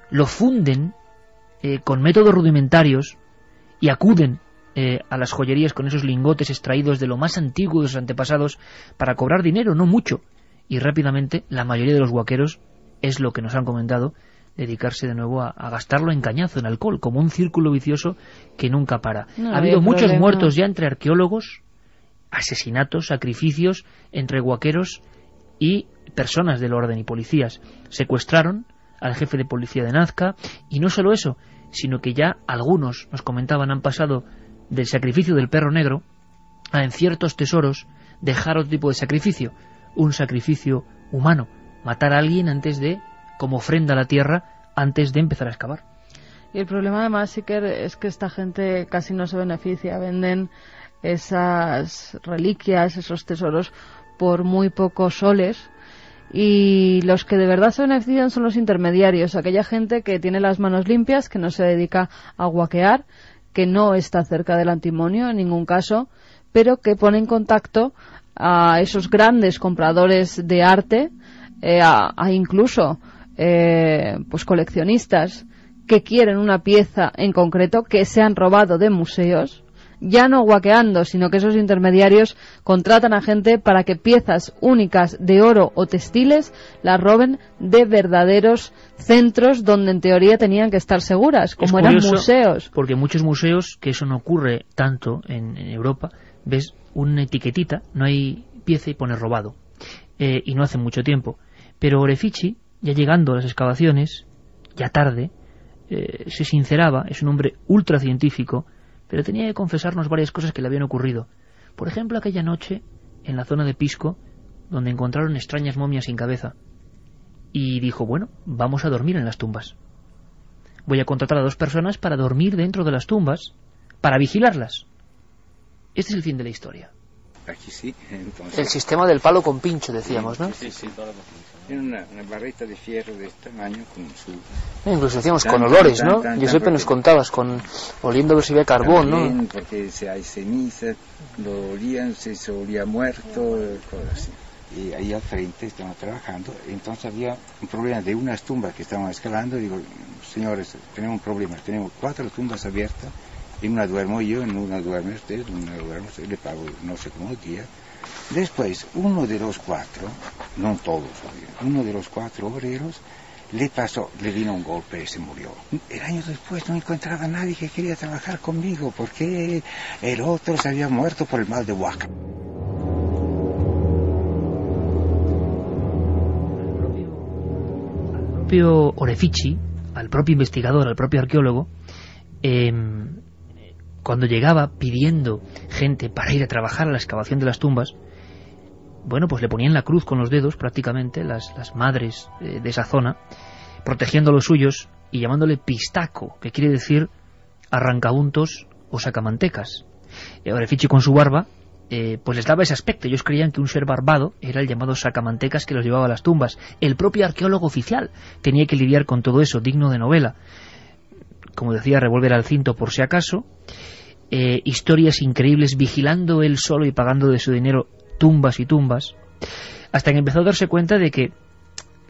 lo funden con métodos rudimentarios y acuden a las joyerías con esos lingotes extraídos de lo más antiguo de sus antepasados para cobrar dinero, no mucho. Y rápidamente la mayoría de los huaqueros, es lo que nos han comentado, dedicarse de nuevo a gastarlo en cañazo, en alcohol, como un círculo vicioso que nunca para. Ha habido muchos muertos ya entre arqueólogos asesinatos, sacrificios entre huaqueros y personas del orden y policías. Secuestraron al jefe de policía de Nazca, y no solo eso, sino que ya algunos, nos comentaban, han pasado del sacrificio del perro negro a, en ciertos tesoros, dejar otro tipo de sacrificio, un sacrificio humano, matar a alguien antes de, como ofrenda a la tierra, antes de empezar a excavar. Y el problema además, Iker, es que esta gente casi no se beneficia, venden esas reliquias, esos tesoros por muy pocos soles, y los que de verdad se benefician son los intermediarios, aquella gente que tiene las manos limpias, que no se dedica a huaquear, que no está cerca del antimonio en ningún caso, pero que pone en contacto a esos grandes compradores de arte, a incluso pues coleccionistas que quieren una pieza en concreto que se han robado de museos, ya no huaqueando, sino que esos intermediarios contratan a gente para que piezas únicas de oro o textiles las roben de verdaderos centros donde en teoría tenían que estar seguras, como eran museos. Porque muchos museos, que eso no ocurre tanto en Europa, ves una etiquetita, no hay pieza y pone robado, y no hace mucho tiempo. Pero Orefici, ya llegando a las excavaciones, ya tarde, se sinceraba, es un hombre ultracientífico, pero tenía que confesarnos varias cosas que le habían ocurrido. Por ejemplo, aquella noche, en la zona de Pisco, donde encontraron extrañas momias sin cabeza. Y dijo, bueno, vamos a dormir en las tumbas. Voy a contratar a 2 personas para dormir dentro de las tumbas, para vigilarlas. Este es el fin de la historia. Aquí sí, entonces... El sistema del palo con pincho, decíamos, ¿no? Sí. Era una barreta de fierro de este tamaño con su... Incluso decíamos con olores, ¿no? Giuseppe, nos contabas, oliendo a ver si había carbón, también, ¿no? Porque si hay ceniza, lo olían, se olía muerto, cosas así. Y ahí al frente estaban trabajando, entonces había un problema de unas tumbas que estaban excavando, y digo, señores, tenemos un problema, tenemos 4 tumbas abiertas, en una duermo yo, en una duerme usted, en una duerme usted, le pago no sé cómo día. Después, uno de los 4, no todos, uno de los 4 obreros le vino un golpe y se murió. El año después no encontraba a nadie que quería trabajar conmigo, porque el otro se había muerto por el mal de Huaca. Al propio Orefici, al propio investigador, al propio arqueólogo, cuando llegaba pidiendo gente para ir a trabajar a la excavación de las tumbas, bueno, pues le ponían la cruz con los dedos prácticamente, las madres de esa zona, protegiendo a los suyos y llamándole pistaco, que quiere decir arrancauntos o sacamantecas. Orefici con su barba, pues les daba ese aspecto. Ellos creían que un ser barbado era el llamado sacamantecas que los llevaba a las tumbas. El propio arqueólogo oficial tenía que lidiar con todo eso, digno de novela. Como decía, revólver al cinto por si acaso, historias increíbles, vigilando él solo y pagando de su dinero tumbas y tumbas, hasta que empezó a darse cuenta de que,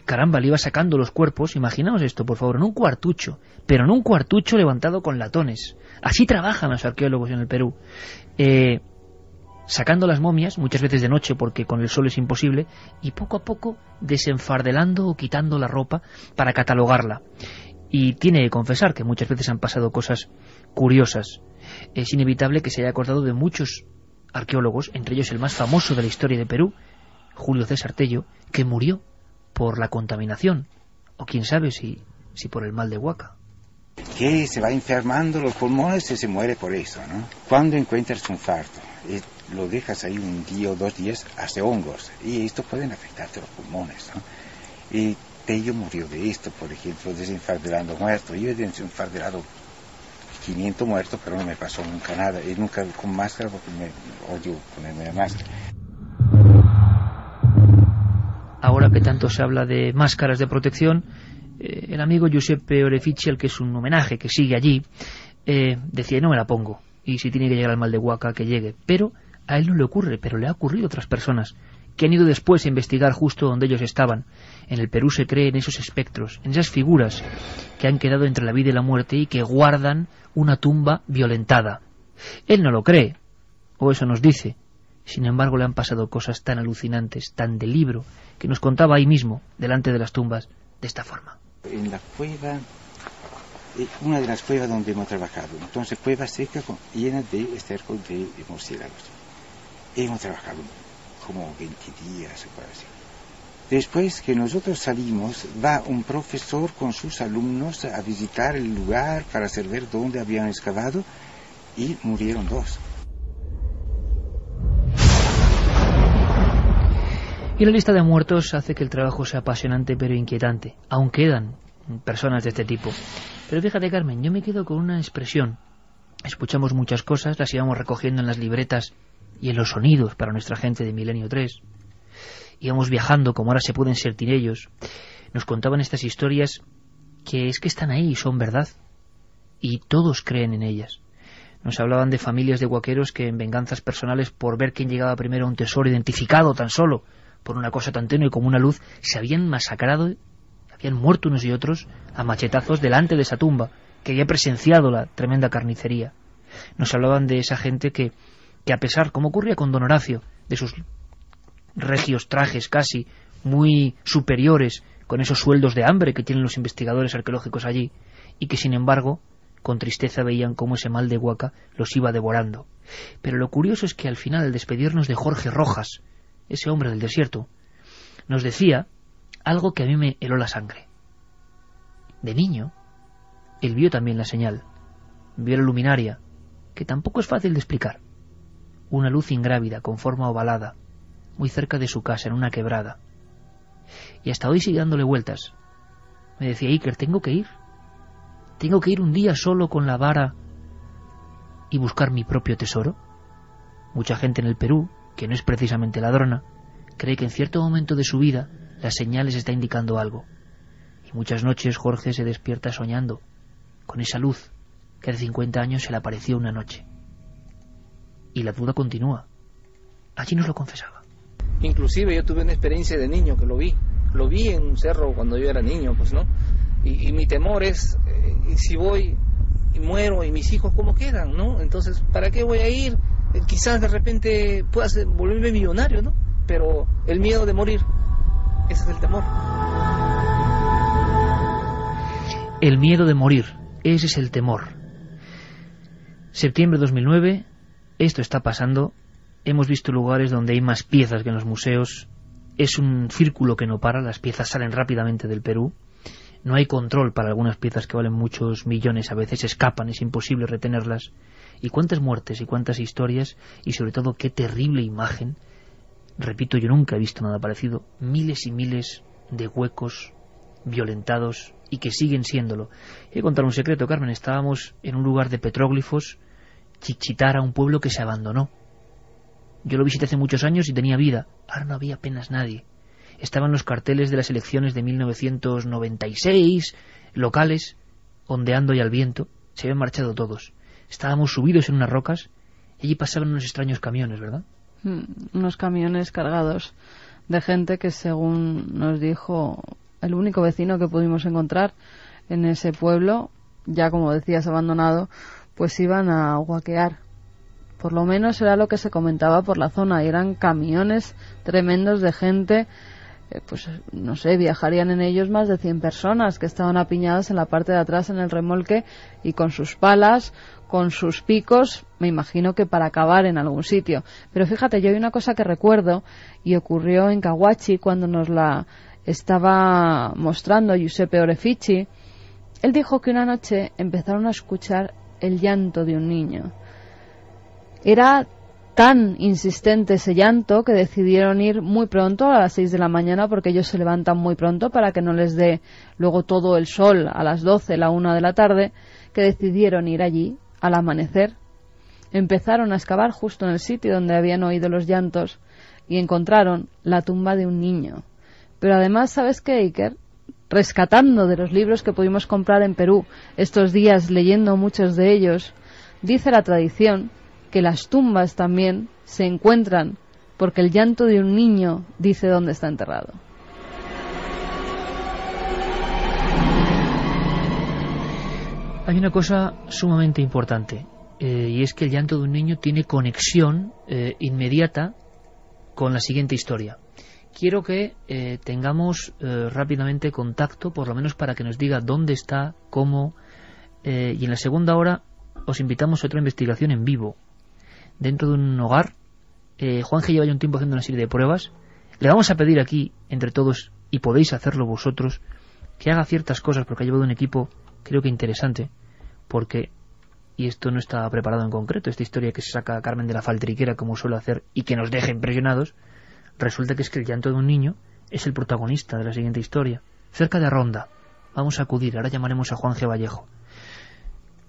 caramba, le iba sacando los cuerpos, imaginaos esto, por favor, en un cuartucho, pero en un cuartucho levantado con latones. Así trabajan los arqueólogos en el Perú, sacando las momias, muchas veces de noche porque con el sol es imposible, y poco a poco desenfardelando o quitando la ropa para catalogarla. Y tiene que confesar que muchas veces han pasado cosas curiosas. Es inevitable que se haya acordado de muchos arqueólogos, entre ellos el más famoso de la historia de Perú, Julio César Tello, que murió por la contaminación, o quién sabe si por el mal de Huaca. Que se va enfermando los pulmones y se muere por eso, ¿no? Cuando encuentras un fardo y lo dejas ahí un día o 2 días, hace hongos, y esto pueden afectarte los pulmones, ¿no? Y Tello murió de esto, por ejemplo, desenfardelando muertos. Yo he desenfardelado 500 muertos, pero no me pasó nunca nada, y nunca con máscara, porque me odio ponerme la máscara. Ahora que tanto se habla de máscaras de protección, el amigo Giuseppe Orefici, al que es un homenaje, que sigue allí, decía, no me la pongo, y si tiene que llegar al mal de Huaca, que llegue. Pero a él no le ocurre, pero le ha ocurrido a otras personas que han ido después a investigar justo donde ellos estaban. En el Perú se cree en esos espectros, en esas figuras que han quedado entre la vida y la muerte y que guardan una tumba violentada. Él no lo cree, o eso nos dice. Sin embargo, le han pasado cosas tan alucinantes, tan de libro, que nos contaba ahí mismo, delante de las tumbas, de esta forma. En la cueva, una de las cuevas donde hemos trabajado, entonces cueva seca llena de esterco de murciélagos. hemos trabajado como 20 días o así. Después que nosotros salimos, va un profesor con sus alumnos a visitar el lugar para saber dónde habían excavado y murieron 2. Y la lista de muertos hace que el trabajo sea apasionante pero inquietante. Aún quedan personas de este tipo. Pero fíjate, Carmen, yo me quedo con una expresión. Escuchamos muchas cosas, las íbamos recogiendo en las libretas y en los sonidos para nuestra gente de Milenio 3. Íbamos viajando como ahora se pueden sentir ellos. Nos contaban estas historias que es que están ahí y son verdad. Y todos creen en ellas. Nos hablaban de familias de huaqueros que en venganzas personales por ver quién llegaba primero a un tesoro identificado tan solo por una cosa tan tenue como una luz, se habían masacrado, habían muerto unos y otros a machetazos delante de esa tumba, que había presenciado la tremenda carnicería. Nos hablaban de esa gente que a pesar, como ocurría con don Horacio, de sus regios trajes casi muy superiores, con esos sueldos de hambre que tienen los investigadores arqueológicos allí, y que sin embargo, con tristeza veían cómo ese mal de Huaca los iba devorando. Pero lo curioso es que al final, al despedirnos de Jorge Rojas, ese hombre del desierto, nos decía algo que a mí me heló la sangre. De niño, él vio también la señal, vio la luminaria, que tampoco es fácil de explicar. Una luz ingrávida, con forma ovalada, muy cerca de su casa, en una quebrada. Y hasta hoy sigue dándole vueltas. Me decía, Iker, tengo que ir un día solo con la vara y buscar mi propio tesoro. Mucha gente en el Perú, que no es precisamente ladrona, cree que en cierto momento de su vida la señal les está indicando algo. Y muchas noches Jorge se despierta soñando con esa luz que hace 50 años se le apareció una noche. Y la duda continúa. Allí nos lo confesaba. Inclusive yo tuve una experiencia de niño que lo vi en un cerro cuando yo era niño, pues, ¿no? Y mi temor es, y si voy y muero, y mis hijos cómo quedan, ¿no? Entonces, ¿para qué voy a ir? Quizás de repente pueda volverme millonario, ¿no? Pero el miedo de morir, ese es el temor. El miedo de morir, ese es el temor. Septiembre de 2009, esto está pasando. Hemos visto lugares donde hay más piezas que en los museos. Es un círculo que no para, las piezas salen rápidamente del Perú. No hay control para algunas piezas que valen muchos millones, a veces escapan, es imposible retenerlas. Y cuántas muertes y cuántas historias, y sobre todo qué terrible imagen. Repito, yo nunca he visto nada parecido. Miles y miles de huecos violentados y que siguen siéndolo. He contado un secreto, Carmen. Estábamos en un lugar de petróglifos, Chichitara, un pueblo que se abandonó. Yo lo visité hace muchos años y tenía vida. Ahora no había apenas nadie. Estaban los carteles de las elecciones de 1996, locales, ondeando y al viento. Se habían marchado todos. Estábamos subidos en unas rocas y allí pasaban unos extraños camiones, ¿verdad? Unos camiones cargados de gente que, según nos dijo el único vecino que pudimos encontrar en ese pueblo, ya como decías abandonado, pues iban a huaquear. Por lo menos era lo que se comentaba por la zona. Eran camiones tremendos de gente, pues no sé, viajarían en ellos más de 100 personas que estaban apiñadas en la parte de atrás en el remolque y con sus palas, con sus picos, me imagino que para acabar en algún sitio. Pero fíjate, yo hay una cosa que recuerdo y ocurrió en Cahuachi cuando nos la estaba mostrando Giuseppe Orefici. Él dijo que una noche empezaron a escuchar el llanto de un niño. Era tan insistente ese llanto que decidieron ir muy pronto, a las 6 de la mañana, porque ellos se levantan muy pronto para que no les dé luego todo el sol a las 12, la 1 de la tarde, que decidieron ir allí al amanecer. Empezaron a excavar justo en el sitio donde habían oído los llantos y encontraron la tumba de un niño. Pero además, ¿sabes qué, Iker? Rescatando de los libros que pudimos comprar en Perú estos días, leyendo muchos de ellos, dice la tradición que las tumbas también se encuentran porque el llanto de un niño dice dónde está enterrado. Hay una cosa sumamente importante, y es que el llanto de un niño tiene conexión inmediata con la siguiente historia. Quiero que tengamos rápidamente contacto, por lo menos para que nos diga dónde está, cómo, y en la segunda hora os invitamos a otra investigación en vivo, dentro de un hogar Juanje lleva ya un tiempo haciendo una serie de pruebas. Le vamos a pedir aquí, entre todos, y podéis hacerlo vosotros, que haga ciertas cosas, porque ha llevado un equipo, creo que interesante, porque, y esto no está preparado en concreto, esta historia que se saca a Carmen de la Faltriquera, como suele hacer, y que nos deja impresionados, resulta que es que el llanto de un niño es el protagonista de la siguiente historia. Cerca de Ronda. Vamos a acudir, ahora llamaremos a Juanje Vallejo.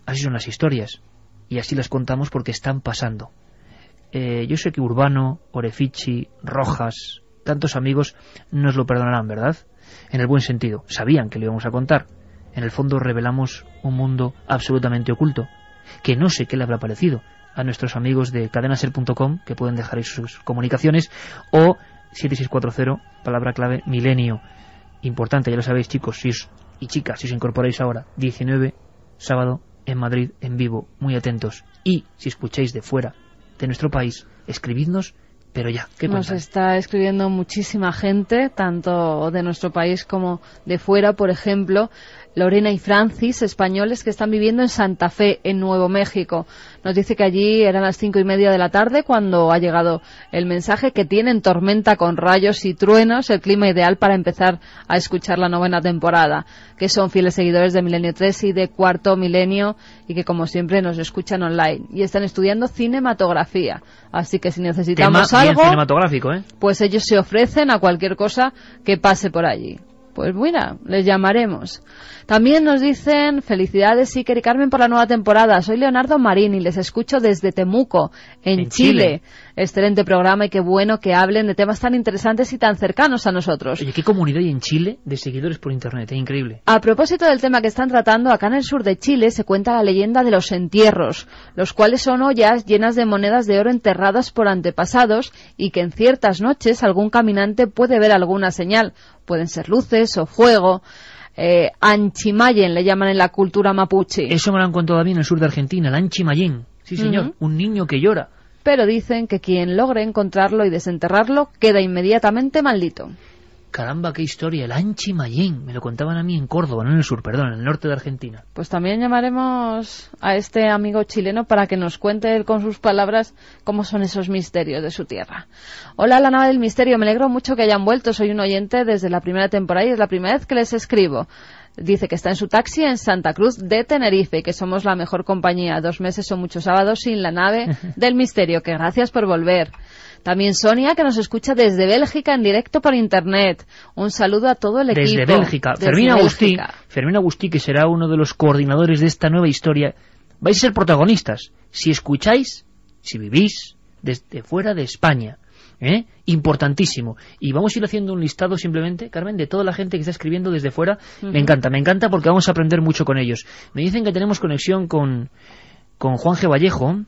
Así son las historias, y así las contamos porque están pasando. Yo sé que Urbano, Orefici, Rojas, tantos amigos nos lo perdonarán, ¿verdad? En el buen sentido. Sabían que lo íbamos a contar. En el fondo revelamos un mundo absolutamente oculto, que no sé qué le habrá parecido a nuestros amigos de cadenaser.com, que pueden dejar ahí sus comunicaciones, o 7640, palabra clave, milenio. Importante, ya lo sabéis, chicos y chicas, si os incorporáis ahora, 19, sábado, en Madrid, en vivo, muy atentos. Y si escucháis de fuera de nuestro país, escribidnos, pero ya, ¿qué pasa? Nos está escribiendo muchísima gente, tanto de nuestro país como de fuera. Por ejemplo, Lorena y Francis, españoles que están viviendo en Santa Fe, en Nuevo México. Nos dice que allí eran las 5:30 de la tarde cuando ha llegado el mensaje, que tienen tormenta con rayos y truenos, el clima ideal para empezar a escuchar la 9ª temporada, que son fieles seguidores de Milenio 3 y de Cuarto Milenio, y que como siempre nos escuchan online. Y están estudiando cinematografía, así que si necesitamos tema algo, cinematográfico, pues ellos se ofrecen a cualquier cosa que pase por allí. Pues mira, les llamaremos. También nos dicen: felicidades Iker y Carmen por la nueva temporada. Soy Leonardo Marín y les escucho desde Temuco, en Chile. Excelente programa y qué bueno que hablen de temas tan interesantes y tan cercanos a nosotros. Oye, qué comunidad hay en Chile de seguidores por internet, es increíble. A propósito del tema que están tratando, acá en el sur de Chile se cuenta la leyenda de los entierros, los cuales son ollas llenas de monedas de oro enterradas por antepasados y que en ciertas noches algún caminante puede ver alguna señal. Pueden ser luces o fuego. Anchimayen le llaman en la cultura mapuche. Eso me lo han contado bien en el sur de Argentina, el Anchimayen. Sí, señor, un niño que llora. Pero dicen que quien logre encontrarlo y desenterrarlo queda inmediatamente maldito. Caramba, qué historia, el Anchimayen. Me lo contaban a mí en Córdoba, no en el sur, perdón, en el norte de Argentina. Pues también llamaremos a este amigo chileno para que nos cuente él con sus palabras cómo son esos misterios de su tierra. Hola, la nave del misterio, me alegro mucho que hayan vuelto. Soy un oyente desde la primera temporada y es la primera vez que les escribo. Dice que está en su taxi en Santa Cruz de Tenerife y que somos la mejor compañía. 2 meses son muchos sábados sin la nave del misterio, que gracias por volver. También Sonia, que nos escucha desde Bélgica en directo por internet. Un saludo a todo el equipo. Desde Bélgica. Fermín Agustí, que será uno de los coordinadores de esta nueva historia. Vais a ser protagonistas si escucháis, si vivís desde fuera de España. Importantísimo. Y vamos a ir haciendo un listado simplemente, Carmen, de toda la gente que está escribiendo desde fuera. Me encanta porque vamos a aprender mucho con ellos. Me dicen que tenemos conexión con Juanje Vallejo.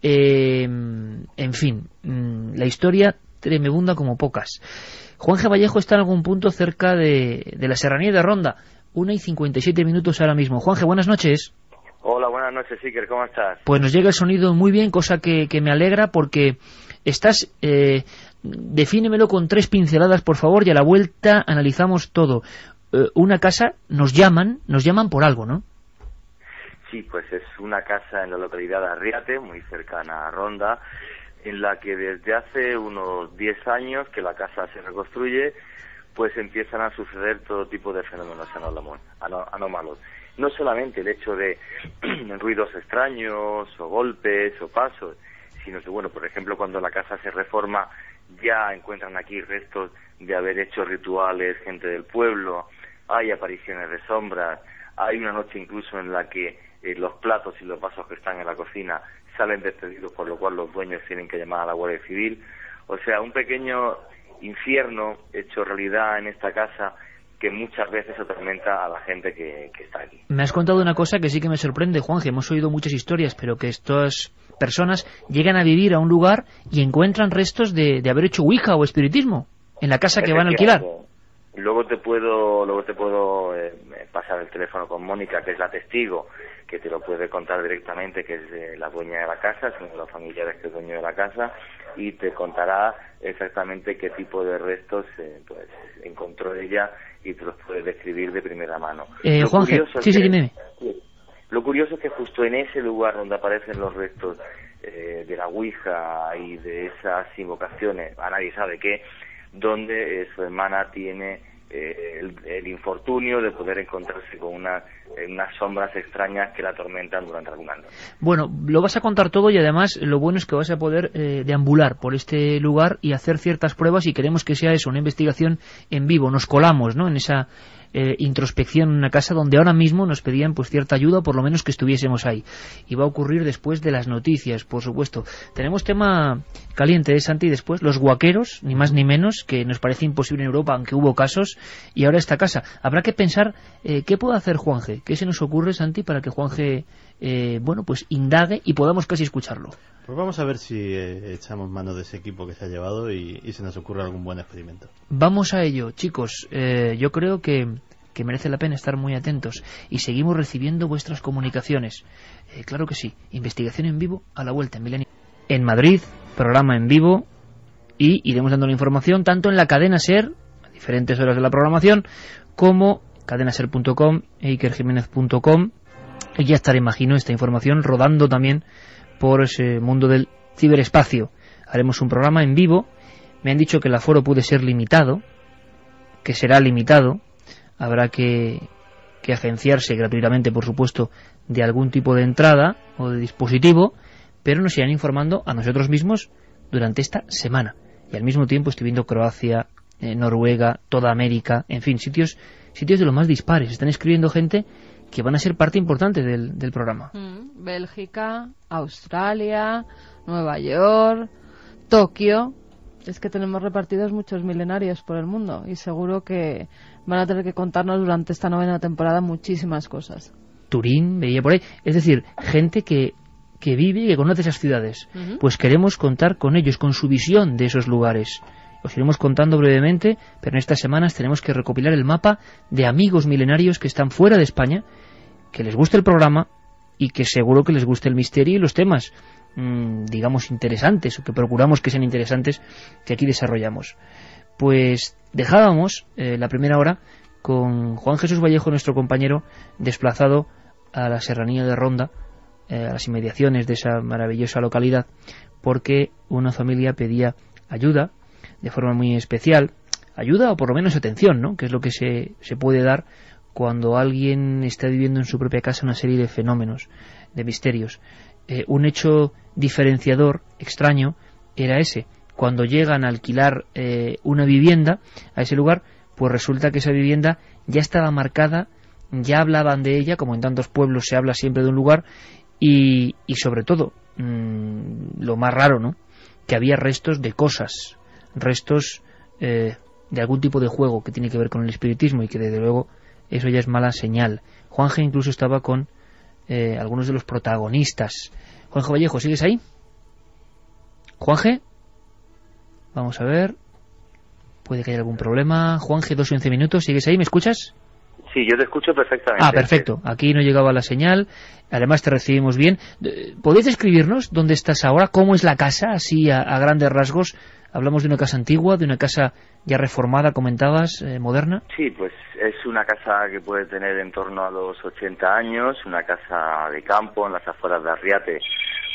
En fin, la historia tremebunda como pocas. Juanje Vallejo está en algún punto cerca de la serranía de Ronda. 1:57 ahora mismo. Juanje, buenas noches. Hola, buenas noches, Iker, ¿cómo estás? Pues nos llega el sonido muy bien, cosa que me alegra, porque estás... defínemelo con 3 pinceladas, por favor, y a la vuelta analizamos todo. Una casa, nos llaman por algo, ¿no? Sí, pues es una casa en la localidad de Arriate, muy cercana a Ronda, en la que desde hace unos 10 años que la casa se reconstruye, pues empiezan a suceder todo tipo de fenómenos anómalos. No solamente el hecho de ruidos extraños, o golpes, o pasos, sino que, bueno, por ejemplo, cuando la casa se reforma, ya encuentran aquí restos de haber hecho rituales gente del pueblo, hay apariciones de sombras, hay una noche incluso en la que los platos y los vasos que están en la cocina salen despedidos, por lo cual los dueños tienen que llamar a la Guardia Civil. O sea, un pequeño infierno hecho realidad en esta casa que muchas veces atormenta a la gente que está aquí. Me has contado una cosa que sí que me sorprende, Juanje. Hemos oído muchas historias, pero que estas personas llegan a vivir a un lugar y encuentran restos de haber hecho ouija o espiritismo en la casa que van a alquilar. Luego te puedo pasar el teléfono con Mónica, que es la testigo, que te lo puede contar directamente, que es la dueña de la casa, es uno de los familiares que es dueño de la casa, y te contará exactamente qué tipo de restos pues encontró ella y te los puede describir de primera mano. Juanje, sí, dime. Lo curioso es que justo en ese lugar donde aparecen los restos de la Ouija y de esas invocaciones, a nadie sabe qué, donde su hermana tiene el infortunio de poder encontrarse con unas sombras extrañas que la atormentan durante algún año. Bueno, lo vas a contar todo y además lo bueno es que vas a poder deambular por este lugar y hacer ciertas pruebas, y queremos que sea eso, una investigación en vivo. Nos colamos, ¿no?, en esa introspección en una casa donde ahora mismo nos pedían pues cierta ayuda, o por lo menos que estuviésemos ahí. Y va a ocurrir después de las noticias, por supuesto. Tenemos tema caliente, Santi, después los guaqueros, ni más ni menos, que nos parece imposible en Europa, aunque hubo casos, y ahora esta casa. Habrá que pensar qué puede hacer Juanje, qué se nos ocurre, Santi, para que Juanje bueno, pues indague y podamos casi escucharlo. Pues vamos a ver si echamos mano de ese equipo que se ha llevado y se nos ocurre algún buen experimento. Vamos a ello, chicos. Yo creo que merece la pena estar muy atentos y seguimos recibiendo vuestras comunicaciones. Claro que sí, investigación en vivo a la vuelta en Milenio. En Madrid, programa en vivo, y iremos dando la información tanto en la cadena SER, a diferentes horas de la programación, como cadenaser.com, eikerjimenez.com, y ya estará, imagino, esta información rodando también por ese mundo del ciberespacio. Haremos un programa en vivo. Me han dicho que el aforo puede ser limitado, que será limitado. Habrá que agenciarse gratuitamente, por supuesto, de algún tipo de entrada o de dispositivo, pero nos irán informando a nosotros mismos durante esta semana. Y al mismo tiempo estoy viendo Croacia, Noruega, toda América, en fin, sitios de lo más dispares. Están escribiendo gente que van a ser parte importante del programa. Bélgica, Australia, Nueva York, Tokio. Es que tenemos repartidos muchos milenarios por el mundo y seguro que van a tener que contarnos durante esta 9ª temporada muchísimas cosas. Turín, veía por ahí. Es decir, gente que vive y que conoce esas ciudades. Pues queremos contar con ellos, con su visión de esos lugares. Os iremos contando brevemente, pero en estas semanas tenemos que recopilar el mapa de amigos milenarios que están fuera de España, que les guste el programa y que seguro que les guste el misterio y los temas, digamos, interesantes, o que procuramos que sean interesantes, que aquí desarrollamos. Pues dejábamos la primera hora con Juan Jesús Vallejo, nuestro compañero, desplazado a la serranía de Ronda, a las inmediaciones de esa maravillosa localidad, porque una familia pedía ayuda de forma muy especial, ayuda o por lo menos atención, ¿no?, que es lo que se puede dar cuando alguien está viviendo en su propia casa una serie de fenómenos, de misterios. Un hecho diferenciador, extraño, era ese. Cuando llegan a alquilar una vivienda a ese lugar, pues resulta que esa vivienda ya estaba marcada, ya hablaban de ella, como en tantos pueblos se habla siempre de un lugar, y sobre todo, lo más raro, ¿no?, que había restos de cosas, restos de algún tipo de juego que tiene que ver con el espiritismo, y que desde luego eso ya es mala señal. Juanje incluso estaba con algunos de los protagonistas. Juanje Vallejo, ¿sigues ahí? Juanje, vamos a ver, puede que haya algún problema. Juanje, 2 y 11 minutos, ¿sigues ahí? ¿Me escuchas? Sí, yo te escucho perfectamente. Ah, perfecto. Aquí no llegaba la señal. Además te recibimos bien. ¿Podéis describirnos dónde estás ahora? ¿Cómo es la casa? Así a grandes rasgos. Hablamos de una casa antigua, de una casa ya reformada, comentabas, moderna. Sí, pues es una casa que puede tener en torno a los 80 años, una casa de campo en las afueras de Arriate,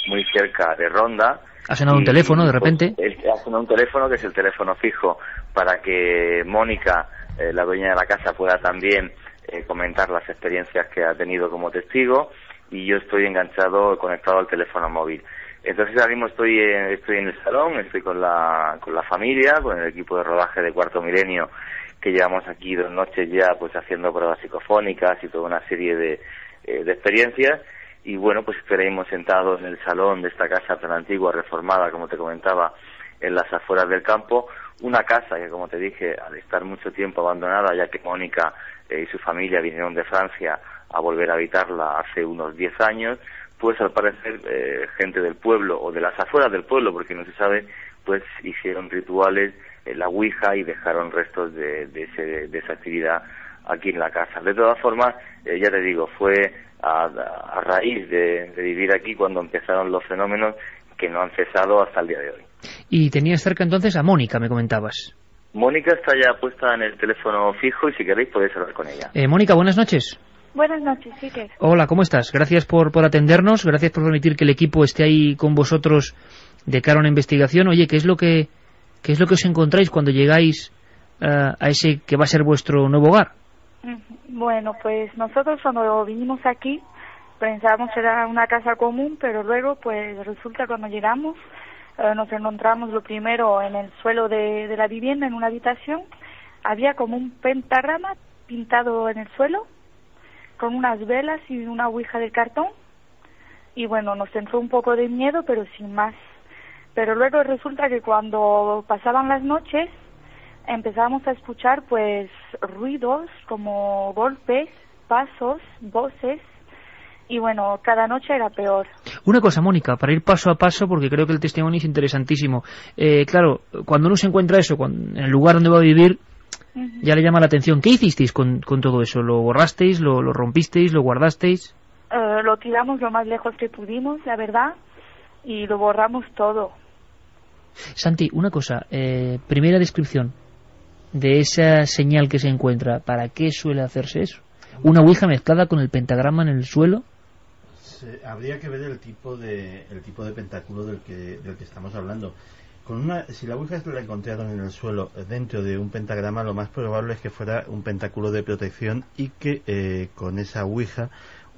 muy cerca de Ronda. Ha sonado un teléfono de repente. Ha sonado un teléfono, que es el teléfono fijo, para que Mónica, la dueña de la casa, pueda también comentar las experiencias que ha tenido como testigo, y yo estoy enganchado, conectado al teléfono móvil. Entonces ahora mismo estoy en el salón, estoy con la familia, con el equipo de rodaje de Cuarto Milenio, que llevamos aquí 2 noches ya pues haciendo pruebas psicofónicas y toda una serie de experiencias. Y bueno, pues estaríamos sentados en el salón de esta casa tan antigua, reformada, como te comentaba, en las afueras del campo. Una casa que, como te dije, al estar mucho tiempo abandonada, ya que Mónica y su familia vinieron de Francia a volver a habitarla hace unos 10 años, pues al parecer gente del pueblo o de las afueras del pueblo, porque no se sabe, pues hicieron rituales en la Ouija y dejaron restos de esa actividad aquí en la casa. De todas formas, ya te digo, fue a raíz de vivir aquí cuando empezaron los fenómenos que no han cesado hasta el día de hoy. Y tenías cerca entonces a Mónica, me comentabas. Mónica está ya puesta en el teléfono fijo y si queréis podéis hablar con ella. Mónica, buenas noches. Buenas noches, Iker. Hola, ¿cómo estás? Gracias por atendernos, gracias por permitir que el equipo esté ahí con vosotros de cara a una investigación. Oye, ¿qué es lo que os encontráis cuando llegáis a ese que va a ser vuestro nuevo hogar? Bueno, pues nosotros cuando vinimos aquí pensábamos que era una casa común, pero luego pues resulta cuando llegamos nos encontramos lo primero en el suelo de la vivienda, en una habitación, había como un pentagrama pintado en el suelo con unas velas y una ouija de cartón, y bueno, nos entró un poco de miedo, pero sin más. Pero luego resulta que cuando pasaban las noches empezábamos a escuchar pues ruidos como golpes, pasos, voces, y bueno, cada noche era peor. Una cosa, Mónica, para ir paso a paso, porque creo que el testimonio es interesantísimo. Claro, cuando uno se encuentra eso, en el lugar donde va a vivir, ya le llama la atención. ¿Qué hicisteis con todo eso? ¿Lo borrasteis, lo rompisteis, lo guardasteis? Lo tiramos lo más lejos que pudimos, la verdad, y lo borramos todo. Santi, una cosa, primera descripción de esa señal que se encuentra. ¿Para qué suele hacerse eso? ¿Una ouija mezclada con el pentagrama en el suelo? Habría que ver el tipo de pentáculo del que estamos hablando. Si la ouija la encontraron en el suelo dentro de un pentagrama, lo más probable es que fuera un pentáculo de protección y que con esa ouija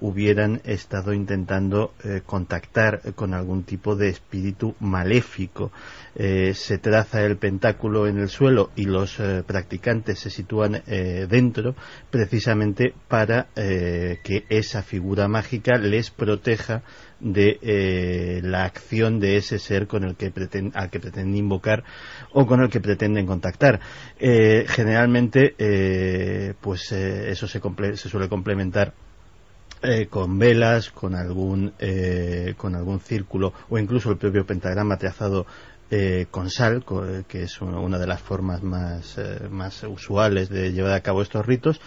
hubieran estado intentando contactar con algún tipo de espíritu maléfico. Se traza el pentáculo en el suelo y los practicantes se sitúan dentro precisamente para que esa figura mágica les proteja de la acción de ese ser al que pretenden invocar o con el que pretenden contactar. Generalmente eso se suele complementar con velas, con algún círculo o incluso el propio pentagrama trazado con sal, que es una de las formas más usuales de llevar a cabo estos ritos,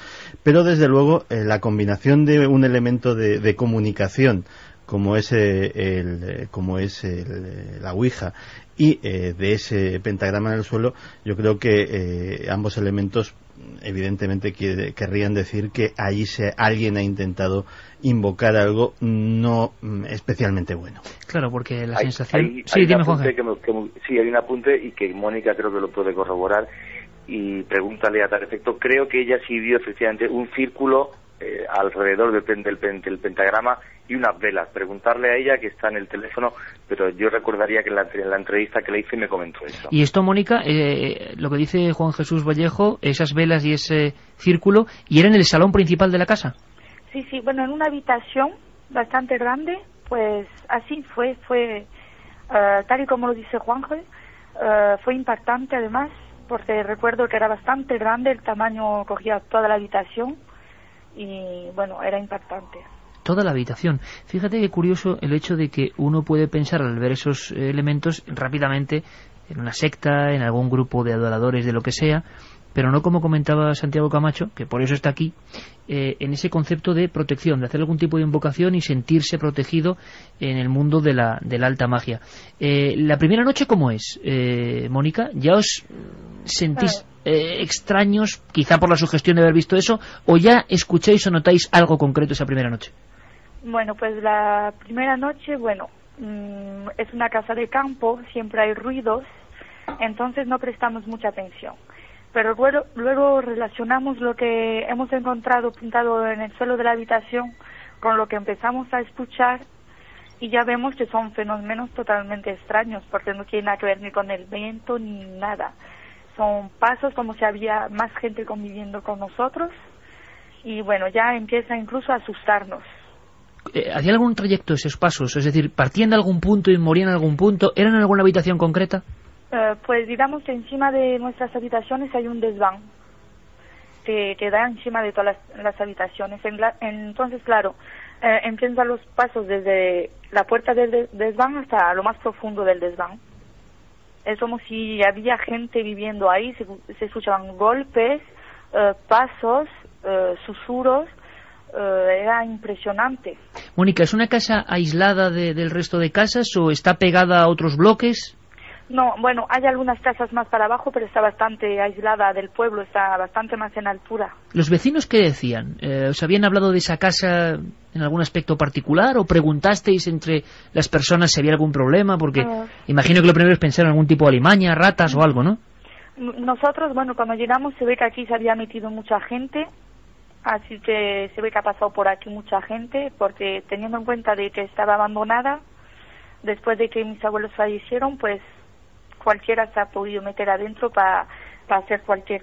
pero desde luego la combinación de un elemento de comunicación como es la ouija y de ese pentagrama en el suelo, yo creo que ambos elementos evidentemente querrían decir que allí alguien ha intentado invocar algo no especialmente bueno. Claro, porque la sensación... Sí, dime, Juanje. Sí, hay un apunte y que Mónica creo que lo puede corroborar, y pregúntale a tal efecto. Creo que ella sí vio efectivamente un círculo alrededor del pentagrama y unas velas. Preguntarle a ella, que está en el teléfono, pero yo recordaría que en la entrevista que le hice me comentó eso. Y esto, Mónica, lo que dice Juan Jesús Vallejo, esas velas y ese círculo, ¿y era en el salón principal de la casa? Sí, bueno, en una habitación bastante grande, pues así fue tal y como lo dice Juanje, fue impactante además, porque recuerdo que era bastante grande, el tamaño cogía toda la habitación y bueno, era impactante. Toda la habitación. Fíjate qué curioso el hecho de que uno puede pensar al ver esos elementos rápidamente en una secta, en algún grupo de adoradores de lo que sea, pero no, como comentaba Santiago Camacho, que por eso está aquí, en ese concepto de protección, de hacer algún tipo de invocación y sentirse protegido en el mundo de la alta magia. La primera noche, ¿cómo es, Mónica? ¿Ya os sentís extraños, quizá por la sugestión de haber visto eso, o ya escucháis o notáis algo concreto esa primera noche? Bueno, pues la primera noche, es una casa de campo, siempre hay ruidos, entonces no prestamos mucha atención. Pero luego relacionamos lo que hemos encontrado pintado en el suelo de la habitación con lo que empezamos a escuchar, y ya vemos que son fenómenos totalmente extraños, porque no tiene nada que ver ni con el viento ni nada. Son pasos como si había más gente conviviendo con nosotros, y bueno, ya empieza incluso a asustarnos. ¿Hacían algún trayecto esos pasos? Es decir, ¿partían de algún punto y morían en algún punto? ¿Eran en alguna habitación concreta? Pues digamos que encima de nuestras habitaciones hay un desván que da encima de todas las habitaciones. Entonces, claro, empiezan los pasos desde la puerta del desván hasta lo más profundo del desván. Es como si había gente viviendo ahí, se escuchaban golpes, pasos, susurros. Era impresionante. Mónica, ¿es una casa aislada del resto de casas o está pegada a otros bloques? No, bueno, hay algunas casas más para abajo, pero está bastante aislada del pueblo, está bastante más en altura. ¿Los vecinos qué decían? ¿Os habían hablado de esa casa en algún aspecto particular o preguntasteis entre las personas si había algún problema? Porque imagino que lo primero es pensar en algún tipo de alimaña, ratas o algo, ¿no? Nosotros, bueno, cuando llegamos se ve que aquí se había metido mucha gente, así que se ve que ha pasado por aquí mucha gente, porque teniendo en cuenta de que estaba abandonada, después de que mis abuelos fallecieron, pues cualquiera se ha podido meter adentro para hacer cualquier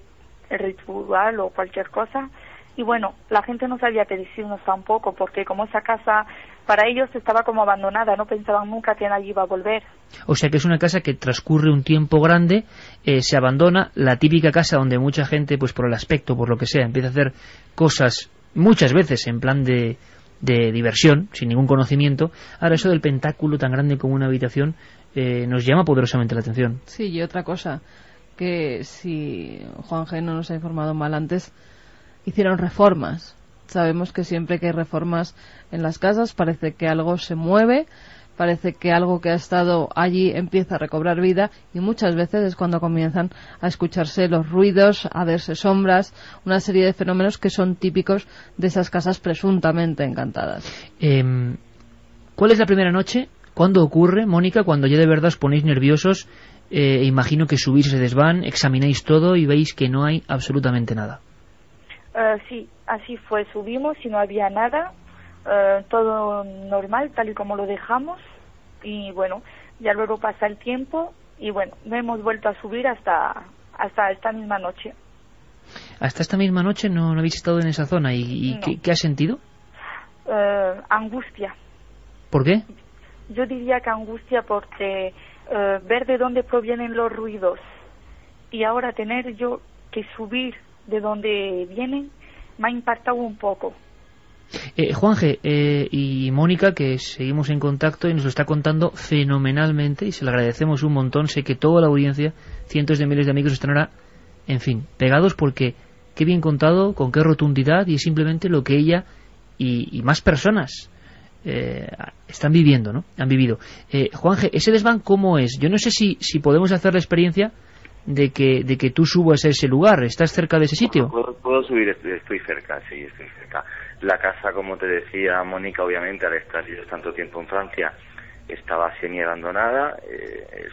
ritual o cualquier cosa. Y bueno, la gente no sabía qué decirnos tampoco, porque como esa casa para ellos estaba como abandonada, no pensaban nunca que nadie iba a volver. O sea que es una casa que transcurre un tiempo grande, se abandona, la típica casa donde mucha gente, pues por el aspecto, por lo que sea, empieza a hacer cosas muchas veces en plan de diversión, sin ningún conocimiento. Ahora eso del pentáculo tan grande como una habitación nos llama poderosamente la atención. Sí, y otra cosa, que si Juan G. no nos ha informado mal antes, hicieron reformas. Sabemos que siempre que hay reformas en las casas parece que algo se mueve, parece que algo que ha estado allí empieza a recobrar vida, y muchas veces es cuando comienzan a escucharse los ruidos, a verse sombras, una serie de fenómenos que son típicos de esas casas presuntamente encantadas. ¿Cuál es la primera noche? ¿Cuándo ocurre, Mónica? Cuando ya de verdad os ponéis nerviosos, imagino que subís ese desván, examináis todo y veis que no hay absolutamente nada. Sí, así fue, subimos y no había nada, todo normal, tal y como lo dejamos, y bueno, ya luego pasa el tiempo y bueno, no hemos vuelto a subir hasta esta misma noche. ¿Hasta esta misma noche no habéis estado en esa zona? ¿Y no. ¿Qué has sentido? Angustia. ¿Por qué? Yo diría que angustia porque ver de dónde provienen los ruidos y ahora tener yo que subir de donde vienen me ha impactado un poco. Juanje y Mónica, que seguimos en contacto y nos lo está contando fenomenalmente y se lo agradecemos un montón. Sé que toda la audiencia, cientos de miles de amigos están ahora, en fin, pegados porque qué bien contado, con qué rotundidad, y es simplemente lo que ella y más personas están viviendo, ¿no? Han vivido. Juanje, ¿ese desván cómo es? Yo no sé si podemos hacer la experiencia de que tú subas a ese lugar. ¿Estás cerca de ese sitio? Puedo subir, estoy cerca, sí, estoy cerca. La casa, como te decía Mónica, obviamente al estar yo tanto tiempo en Francia, estaba semi-abandonada,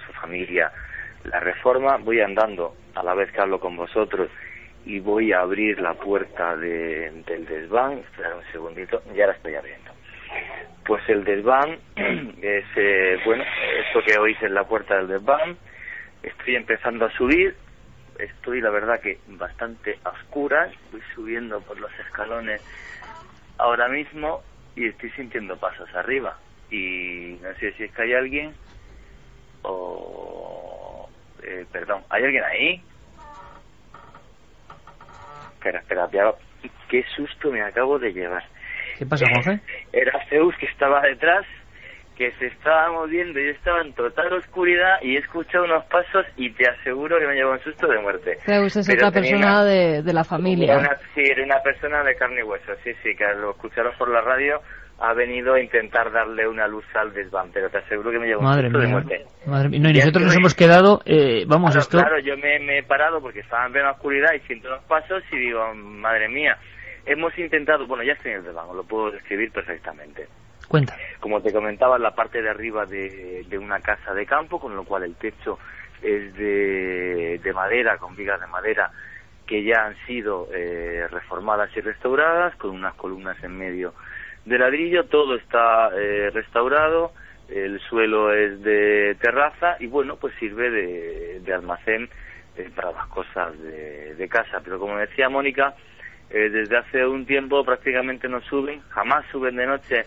su familia la reforma. Voy andando a la vez que hablo con vosotros y voy a abrir la puerta del desván. Espera un segundito, ya la estoy abriendo. Pues el desván es, bueno, esto que oís es la puerta del desván. Estoy empezando a subir, estoy la verdad que bastante a oscuras, voy subiendo por los escalones ahora mismo y estoy sintiendo pasos arriba y no sé si es que hay alguien o... perdón, ¿hay alguien ahí? Espera, qué susto me acabo de llevar. ¿Qué pasa, Juanje? Era Zeus que estaba detrás, que se estaba moviendo y yo estaba en total oscuridad y he escuchado unos pasos y te aseguro que me llevó un susto de muerte. Zeus es otra persona de la familia. Sí, era una persona de carne y hueso, sí, que lo escucharon por la radio, ha venido a intentar darle una luz al desván, pero te aseguro que me llevó un susto de muerte. Madre mía, no, y nosotros nos hemos quedado, vamos, esto... Claro, yo me he parado porque estaba en plena oscuridad y siento unos pasos y digo, madre mía, hemos intentado, bueno, ya estoy en el desván, lo puedo describir perfectamente. Cuenta. Como te comentaba, la parte de arriba de una casa de campo, con lo cual el techo es de madera, con vigas de madera que ya han sido reformadas y restauradas, con unas columnas en medio de ladrillo. Todo está restaurado, el suelo es de terraza y bueno, pues sirve de almacén para las cosas de casa. Pero como decía Mónica, desde hace un tiempo prácticamente no suben, jamás suben de noche,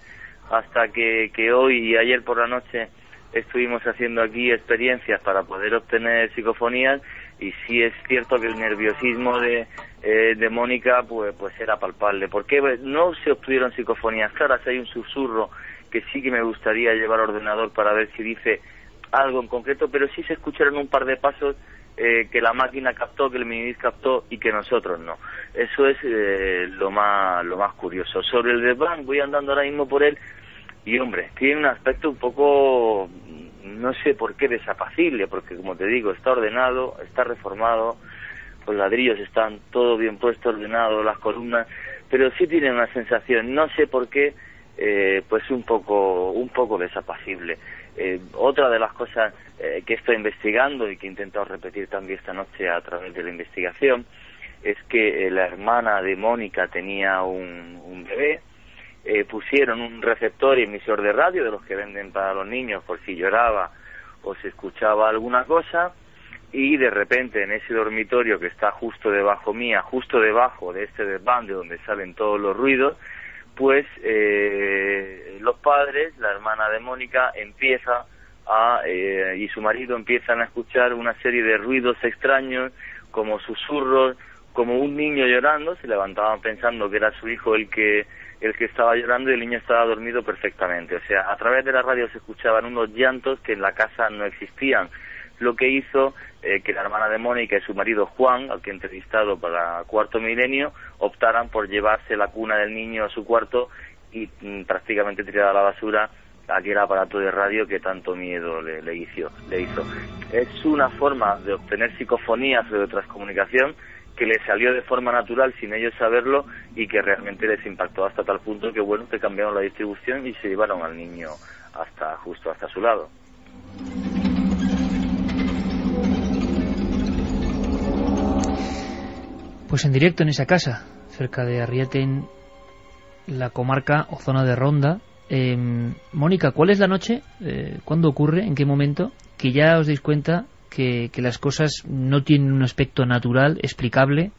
hasta que hoy y ayer por la noche estuvimos haciendo aquí experiencias para poder obtener psicofonías, y sí es cierto que el nerviosismo de Mónica pues era palpable. Porque no se obtuvieron psicofonías claras, hay un susurro que sí que me gustaría llevar al ordenador para ver si dice algo en concreto, pero sí se escucharon un par de pasos que la máquina captó, que el minidisc captó y que nosotros no. Eso es lo más curioso. Sobre el desván, voy andando ahora mismo por él y hombre, tiene un aspecto un poco, no sé por qué desapacible, porque como te digo, está ordenado, está reformado, los ladrillos están todo bien puesto, ordenado, las columnas, pero sí tiene una sensación, no sé por qué, pues un poco desapacible. Otra de las cosas que estoy investigando y que he intentado repetir también esta noche a través de la investigación es que la hermana de Mónica tenía un bebé. Pusieron un receptor y emisor de radio de los que venden para los niños por si lloraba o se escuchaba alguna cosa, y de repente en ese dormitorio que está justo debajo mía, justo debajo de este desván de donde salen todos los ruidos, pues los padres, la hermana de Mónica empieza y su marido empiezan a escuchar una serie de ruidos extraños, como susurros, como un niño llorando. Se levantaban pensando que era su hijo el que estaba llorando, y el niño estaba dormido perfectamente. O sea, a través de la radio se escuchaban unos llantos que en la casa no existían, lo que hizo que la hermana de Mónica y su marido Juan, al que he entrevistado para Cuarto Milenio, optaran por llevarse la cuna del niño a su cuarto y prácticamente tirar a la basura aquel aparato de radio que tanto miedo le hizo. Es una forma de obtener psicofonías o de transcomunicación que les salió de forma natural sin ellos saberlo, y que realmente les impactó hasta tal punto que bueno, que cambiaron la distribución y se llevaron al niño justo hasta su lado. Pues en directo en esa casa, cerca de Arriate, en la comarca o zona de Ronda. Mónica, ¿cuál es la noche? ¿Cuándo ocurre? ¿En qué momento? Que ya os dais cuenta que las cosas no tienen un aspecto natural, explicable.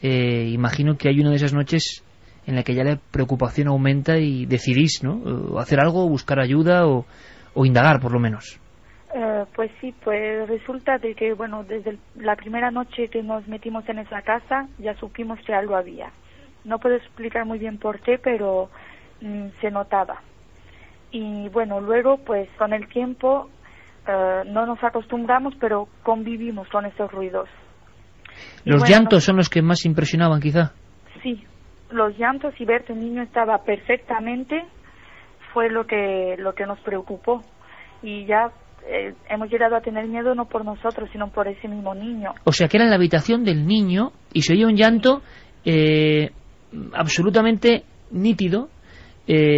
Imagino que hay una de esas noches en la que ya la preocupación aumenta y decidís, ¿no?, o hacer algo, buscar ayuda o indagar, por lo menos. Pues sí, pues resulta de que, bueno, desde la primera noche que nos metimos en esa casa ya supimos que algo había. No puedo explicar muy bien por qué, pero se notaba. Y bueno, luego pues con el tiempo no nos acostumbramos, pero convivimos con esos ruidos. ¿Los llantos son los que más impresionaban, quizá? Sí, los llantos, y ver que el niño estaba perfectamente fue lo que nos preocupó. Y ya hemos llegado a tener miedo no por nosotros, sino por ese mismo niño. O sea, que era en la habitación del niño y se oía un llanto absolutamente nítido,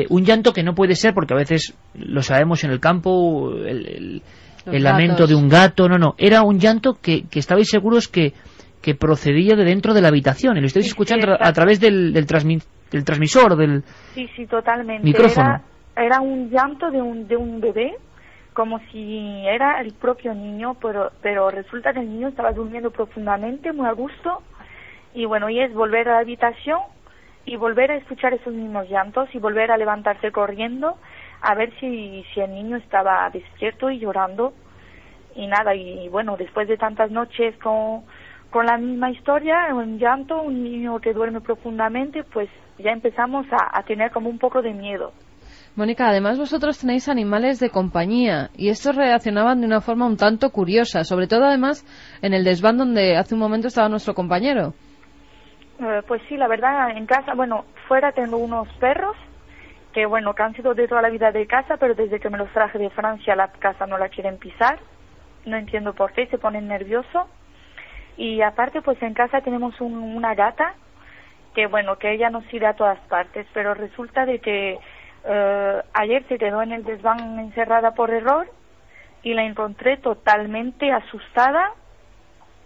un llanto que no puede ser, porque a veces lo sabemos en el campo, el lamento de un gato. No, era un llanto que estabais seguros que procedía de dentro de la habitación, y lo estáis escuchando a través del transmisor, del sí, totalmente. Micrófono. Era un llanto de un bebé, como si era el propio niño, pero resulta que el niño estaba durmiendo profundamente, muy a gusto, y bueno, y es volver a la habitación y volver a escuchar esos mismos llantos y volver a levantarse corriendo a ver si el niño estaba despierto y llorando, y nada. Y bueno, después de tantas noches con la misma historia, un llanto, un niño que duerme profundamente, pues ya empezamos a tener como un poco de miedo. Mónica, además vosotros tenéis animales de compañía, y estos reaccionaban de una forma un tanto curiosa, sobre todo además en el desván donde hace un momento estaba nuestro compañero. Pues sí, la verdad, en casa, bueno, fuera tengo unos perros que han sido de toda la vida de casa, pero desde que me los traje de Francia la casa no la quieren pisar, no entiendo por qué, se ponen nerviosos. Y aparte, pues en casa tenemos una gata que ella nos sigue a todas partes, pero resulta de que ayer se quedó en el desván encerrada por error, y la encontré totalmente asustada,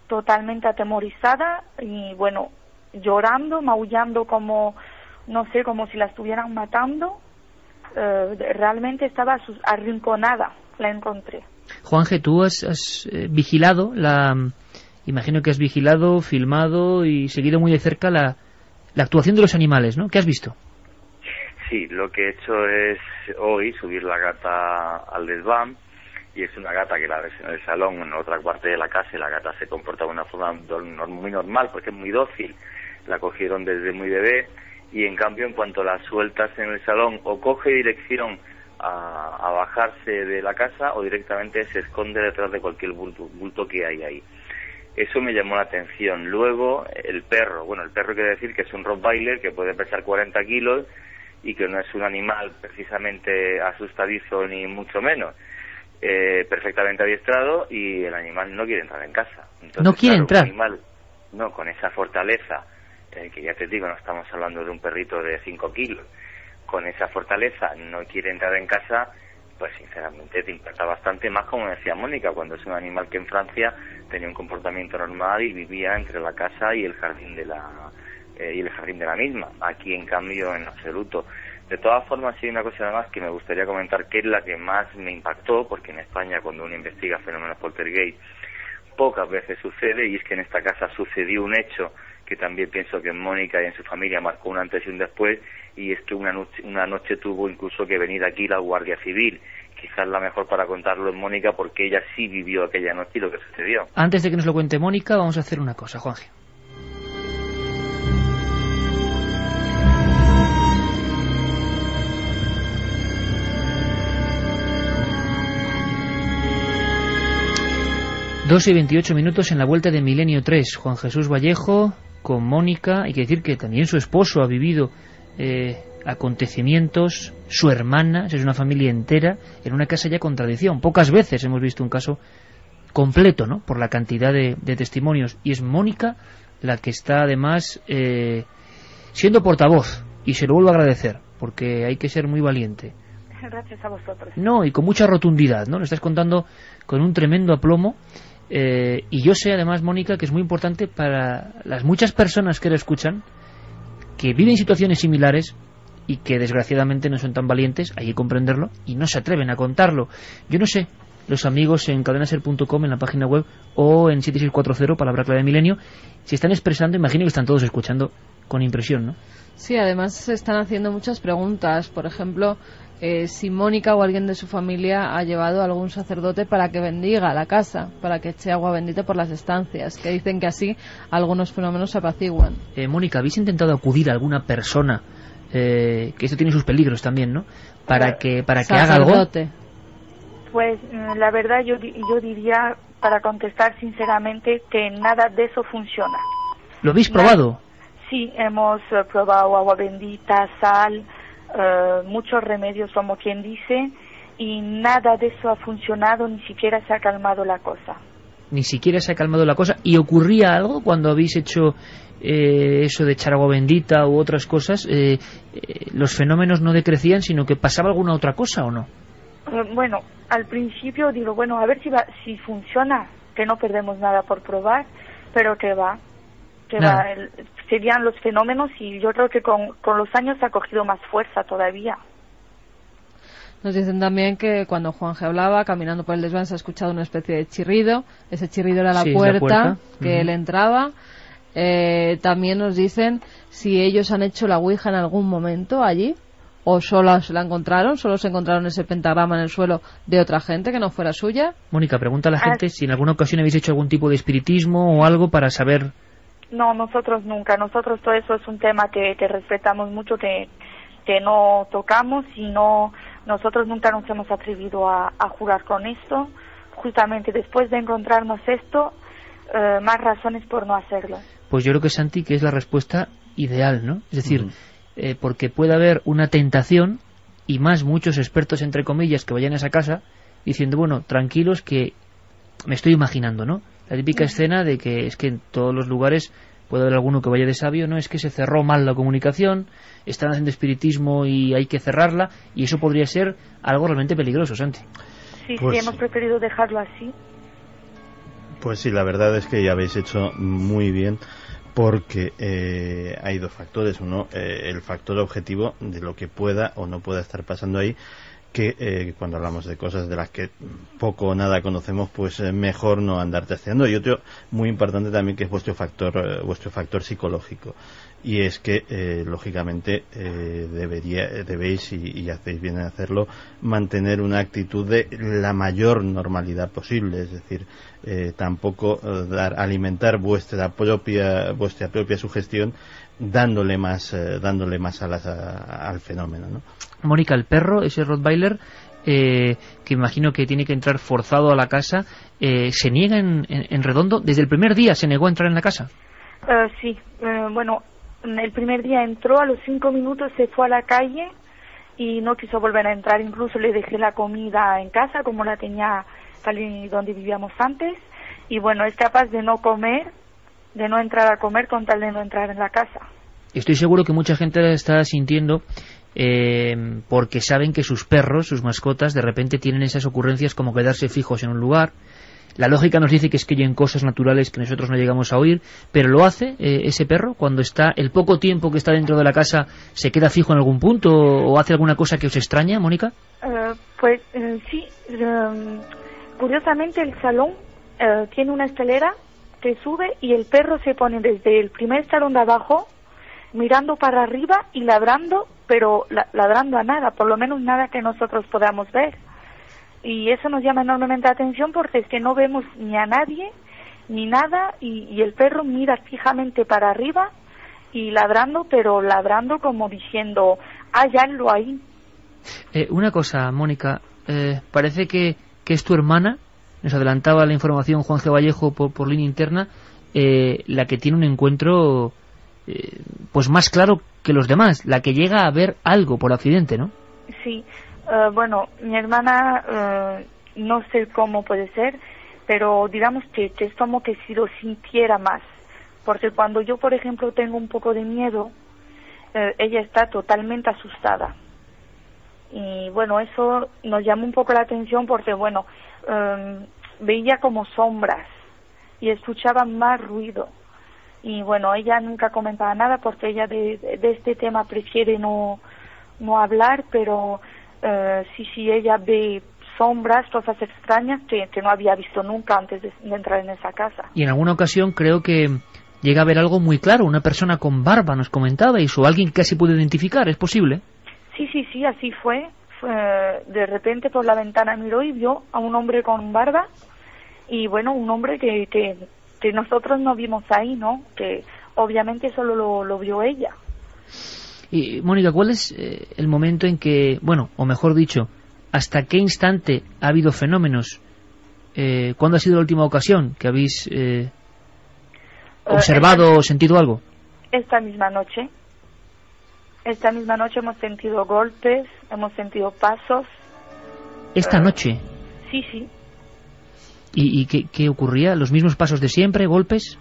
totalmente atemorizada, y bueno, llorando, maullando como, no sé, como si la estuvieran matando. Realmente estaba arrinconada, la encontré. Juanje, tú has vigilado, imagino que has vigilado, filmado y seguido muy de cerca la actuación de los animales, ¿no? ¿Qué has visto? Sí, lo que he hecho es hoy subir la gata al desván, y es una gata que la ves en el salón, en otra parte de la casa, y la gata se comporta de una forma muy normal, porque es muy dócil. La cogieron desde muy bebé, y en cambio en cuanto la sueltas en el salón, o coge dirección a bajarse de la casa, o directamente se esconde detrás de cualquier bulto que hay ahí. Eso me llamó la atención. Luego el perro quiere decir que es un Rottweiler que puede pesar 40 kilos y que no es un animal precisamente asustadizo ni mucho menos. perfectamente adiestrado, y el animal no quiere entrar en casa. Entonces, no quiere entrar. Un animal, no, con esa fortaleza, que ya te digo, no estamos hablando de un perrito de 5 kilos, con esa fortaleza no quiere entrar en casa, pues sinceramente te impacta bastante, más como decía Mónica, cuando es un animal que en Francia tenía un comportamiento normal y vivía entre la casa y el jardín de la misma. Aquí, en cambio, en absoluto. De todas formas, hay una cosa además que me gustaría comentar, que es la que más me impactó, porque en España, cuando uno investiga fenómenos poltergeist, pocas veces sucede, y es que en esta casa sucedió un hecho que también pienso que en Mónica y en su familia marcó un antes y un después, y es que una noche tuvo incluso que venir aquí la Guardia Civil. Quizás la mejor para contarlo es Mónica, porque ella sí vivió aquella noche y lo que sucedió. Antes de que nos lo cuente Mónica, vamos a hacer una cosa, Juanje. Dos y 28 minutos en la vuelta de Milenio 3. Juan Jesús Vallejo con Mónica. Hay que decir que también su esposo ha vivido acontecimientos, su hermana, es una familia entera, en una casa ya con tradición. Pocas veces hemos visto un caso completo, ¿no?, por la cantidad de testimonios. Y es Mónica la que está además siendo portavoz. Y se lo vuelvo a agradecer, porque hay que ser muy valiente. Gracias a vosotros. No, y con mucha rotundidad, ¿no? Lo estás contando con un tremendo aplomo. Y yo sé además, Mónica, que es muy importante para las muchas personas que lo escuchan, que viven situaciones similares y que desgraciadamente no son tan valientes, hay que comprenderlo, y no se atreven a contarlo. Yo no sé, los amigos en cadenaser.com, en la página web, o en 7640, palabra clave de Milenio, si están expresando, imagino que están todos escuchando con impresión, ¿no? Sí, además se están haciendo muchas preguntas. Por ejemplo, si Mónica o alguien de su familia ha llevado a algún sacerdote para que bendiga la casa, para que eche agua bendita por las estancias, que dicen que así algunos fenómenos se apaciguan. Mónica, ¿habéis intentado acudir a alguna persona, que esto tiene sus peligros también, ¿no?, para que haga algo? Pues la verdad yo diría, para contestar sinceramente, que nada de eso funciona. ¿Lo habéis probado? Sí, hemos probado agua bendita, sal, muchos remedios, como quien dice, y nada de eso ha funcionado, ni siquiera se ha calmado la cosa. Ni siquiera se ha calmado la cosa. ¿Y ocurría algo cuando habéis hecho eso de echar agua bendita u otras cosas? ¿Los fenómenos no decrecían, sino que pasaba alguna otra cosa o no? Bueno, al principio digo, bueno, a ver si funciona, que no perdemos nada por probar, pero que va. Serían los fenómenos, y yo creo que con los años ha cogido más fuerza todavía. Nos dicen también que cuando Juanje hablaba, caminando por el desván, se ha escuchado una especie de chirrido. Ese chirrido era la puerta que él entraba. También nos dicen si ellos han hecho la ouija en algún momento allí, o solo se la encontraron, solo se encontraron ese pentagrama en el suelo de otra gente que no fuera suya. Mónica, pregunta a la gente si en alguna ocasión habéis hecho algún tipo de espiritismo o algo para saber. No, nosotros nunca. Nosotros todo eso es un tema que respetamos mucho, que no tocamos, y nosotros nunca nos hemos atrevido a jugar con esto. Justamente después de encontrarnos esto, más razones por no hacerlo. Pues yo creo que, Santi, que es la respuesta ideal, ¿no? Es decir, porque puede haber una tentación, y más muchos expertos, entre comillas, que vayan a esa casa diciendo, bueno, tranquilos, que me estoy imaginando, ¿no? La típica escena de que es que en todos los lugares puede haber alguno que vaya de sabio, no, es que se cerró mal la comunicación, están haciendo espiritismo y hay que cerrarla, y eso podría ser algo realmente peligroso, Santi. Sí, pues, sí, hemos preferido dejarlo así. Pues sí, la verdad es que ya habéis hecho muy bien, porque hay dos factores. Uno, el factor objetivo de lo que pueda o no pueda estar pasando ahí, que cuando hablamos de cosas de las que poco o nada conocemos, pues mejor no andar testeando. Y otro muy importante también, que es vuestro factor psicológico, y es que lógicamente debéis, y hacéis bien en hacerlo, mantener una actitud de la mayor normalidad posible. Es decir, tampoco alimentar vuestra propia sugestión dándole más al fenómeno, ¿no? Mónica, el perro, ese Rottweiler, que imagino que tiene que entrar forzado a la casa, ¿se niega en redondo? ¿Desde el primer día se negó a entrar en la casa? Sí, bueno, el primer día entró, a los 5 minutos se fue a la calle, y no quiso volver a entrar. Incluso le dejé la comida en casa como la tenía tal y donde vivíamos antes, y bueno, es capaz de no comer, de no entrar a comer con tal de no entrar en la casa. Estoy seguro que mucha gente la está sintiendo porque saben que sus perros, sus mascotas, de repente tienen esas ocurrencias como quedarse fijos en un lugar. La lógica nos dice que es que oyen cosas naturales que nosotros no llegamos a oír, pero lo hace ese perro cuando está, el poco tiempo que está dentro de la casa, se queda fijo en algún punto o hace alguna cosa que os extraña, Mónica. Pues sí, curiosamente el salón tiene una escalera que sube y el perro se pone desde el primer escalón de abajo mirando para arriba y ladrando, pero ladrando a nada, por lo menos nada que nosotros podamos ver. Y eso nos llama enormemente la atención porque es que no vemos ni a nadie ni nada, y el perro mira fijamente para arriba y ladrando, pero ladrando como diciendo, hay algo ahí. Una cosa, Mónica, parece que es tu hermana, nos adelantaba la información Juan G. Vallejo por línea interna, la que tiene un encuentro pues más claro que los demás, la que llega a ver algo por accidente, ¿no? Sí. Bueno, mi hermana, no sé cómo puede ser, pero digamos que es como que si lo sintiera más, porque cuando yo, por ejemplo, tengo un poco de miedo, ella está totalmente asustada. Y bueno, eso nos llama un poco la atención porque, bueno, veía como sombras y escuchaba más ruido. Y bueno, ella nunca comentaba nada porque ella de este tema prefiere no hablar, pero... sí, ella ve sombras, cosas extrañas que no había visto nunca antes de entrar en esa casa. Y en alguna ocasión creo que llega a ver algo muy claro, una persona con barba, nos comentabais, o alguien que casi puede identificar, ¿es posible? Sí, así fue. De repente por la ventana miró y vio a un hombre con barba, y bueno, un hombre que nosotros no vimos ahí, ¿no? Que obviamente solo lo vio ella. Y Mónica, ¿cuál es el momento en que, bueno, o mejor dicho, hasta qué instante ha habido fenómenos? ¿Cuándo ha sido la última ocasión que habéis observado o sentido algo? Esta misma noche hemos sentido golpes, hemos sentido pasos. ¿Esta noche? Sí. ¿Y qué ocurría? ¿Los mismos pasos de siempre, golpes?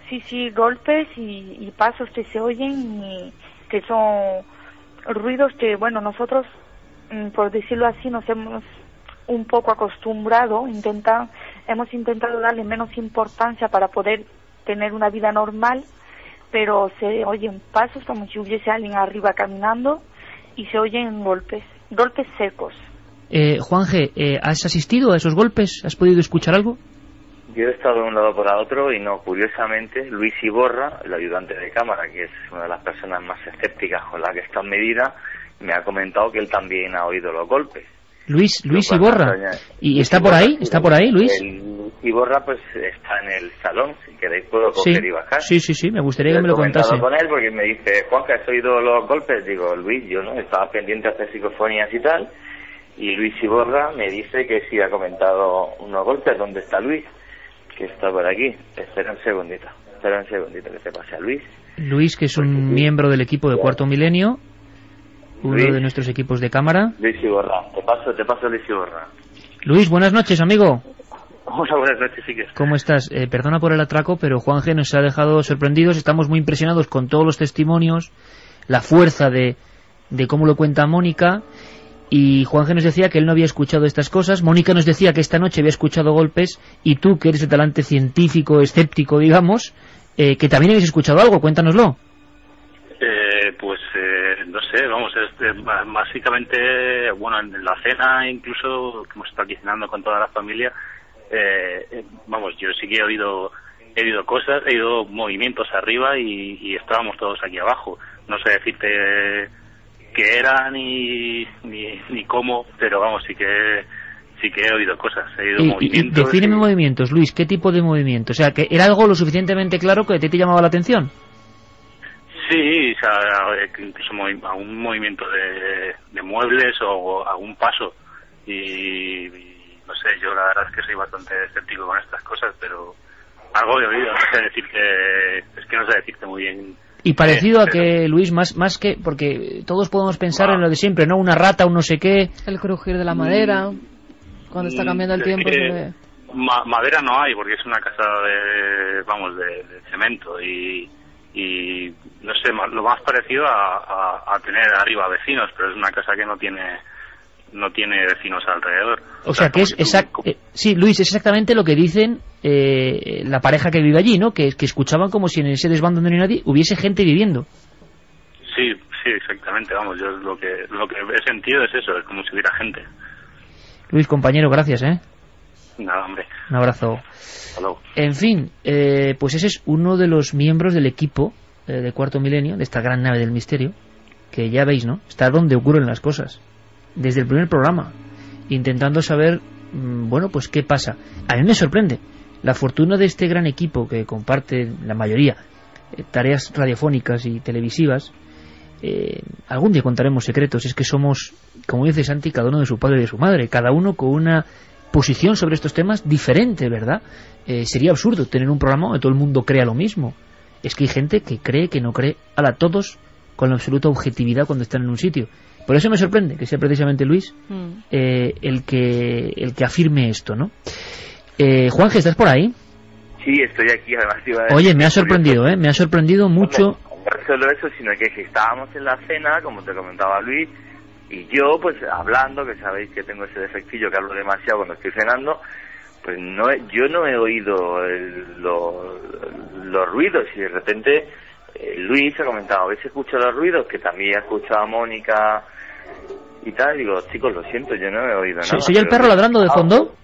Sí, golpes y pasos que se oyen y... que son ruidos que, bueno, nosotros, por decirlo así, nos hemos un poco acostumbrado, hemos intentado darle menos importancia para poder tener una vida normal, pero se oyen pasos como si hubiese alguien arriba caminando y se oyen golpes secos. Juan G., ¿has asistido a esos golpes? ¿Has podido escuchar algo? Yo he estado de un lado para otro y no, curiosamente, Luis Iborra, el ayudante de cámara, que es una de las personas más escépticas con la que está medida, me ha comentado que él también ha oído los golpes. Luis Iborra. ¿Y está por ahí? ¿Está por ahí, Luis? El Iborra pues está en el salón, si queréis puedo coger y bajar. Sí, me gustaría que me lo contase. He comentado con él porque me dice, Juanca, ¿has oído los golpes? Digo, Luis, yo no, estaba pendiente de hacer psicofonías y tal, y Luis Iborra me dice que sí ha comentado unos golpes. ¿Dónde está Luis? Que está por aquí. Espera un segundito que te pase a Luis. Luis, que es un miembro del equipo de Cuarto Milenio, uno de nuestros equipos de cámara. Luis Iborra, te paso Luis Iborra. Luis, buenas noches, amigo. Hola, buenas noches, sí que. ¿Cómo estás? Perdona por el atraco, pero Juan G. nos ha dejado sorprendidos, estamos muy impresionados con todos los testimonios, la fuerza de cómo lo cuenta Mónica. Y Juan G. nos decía que él no había escuchado estas cosas. Mónica nos decía que esta noche había escuchado golpes. Y tú, que eres el talante científico, escéptico, digamos, que también habéis escuchado algo. Cuéntanoslo. No sé, vamos, básicamente, bueno, en la cena incluso, que hemos estado aquí cenando con toda la familia, vamos, yo sí que he oído cosas, he oído movimientos arriba y estábamos todos aquí abajo. No sé decirte qué era ni cómo, pero vamos, sí que he oído cosas, he oído movimientos. Defíneme movimientos, Luis, ¿qué tipo de movimientos? O sea, que ¿era algo lo suficientemente claro que te llamaba la atención? Sí, o sea, incluso algún movimiento de muebles o algún paso y no sé, yo la verdad es que soy bastante escéptico con estas cosas, pero algo he oído, no sé decirte, es que no sé decirte muy bien Y parecido a que, Luis, más que... Porque todos podemos pensar en lo de siempre, ¿no? Una rata, un no sé qué... El crujir de la madera, cuando está cambiando el tiempo... Madera no hay, porque es una casa de cemento y no sé, lo más parecido a tener arriba vecinos, pero es una casa que no tiene vecinos alrededor. O sea, que es sí, Luis, es exactamente lo que dicen la pareja que vive allí, ¿no? Que escuchaban como si en ese desván donde no hay nadie hubiese gente viviendo. Sí, exactamente, vamos, yo lo que he sentido es eso, es como si hubiera gente. Luis, compañero, gracias, Nada, hombre. Un abrazo. Hello. En fin, pues ese es uno de los miembros del equipo de Cuarto Milenio, de esta gran nave del misterio, que ya veis, ¿no? Está donde ocurren las cosas. Desde el primer programa, intentando saber, bueno, pues qué pasa. A mí me sorprende la fortuna de este gran equipo que comparte la mayoría tareas radiofónicas y televisivas. Algún día contaremos secretos. Es que somos, como dice Santi, cada uno de su padre y de su madre, cada uno con una posición sobre estos temas diferente, ¿verdad? Sería absurdo tener un programa donde todo el mundo crea lo mismo. Es que hay gente que cree, que no cree, todos con la absoluta objetividad cuando están en un sitio. Por eso me sorprende que sea precisamente Luis el que afirme esto, ¿no? Juanje, ¿estás por ahí? Sí, estoy aquí. Además, oye, me ha sorprendido, me ha sorprendido mucho. No solo eso, sino que estábamos en la cena, como te comentaba Luis, y yo, pues, hablando, que sabéis que tengo ese defectillo, que hablo demasiado cuando estoy cenando, pues yo no he oído los ruidos, y de repente Luis ha comentado, ¿habéis escuchado los ruidos? Que también ha escuchado a Mónica y tal. Digo, chicos, lo siento, yo no he oído nada. ¿Se oye el perro ladrando de fondo?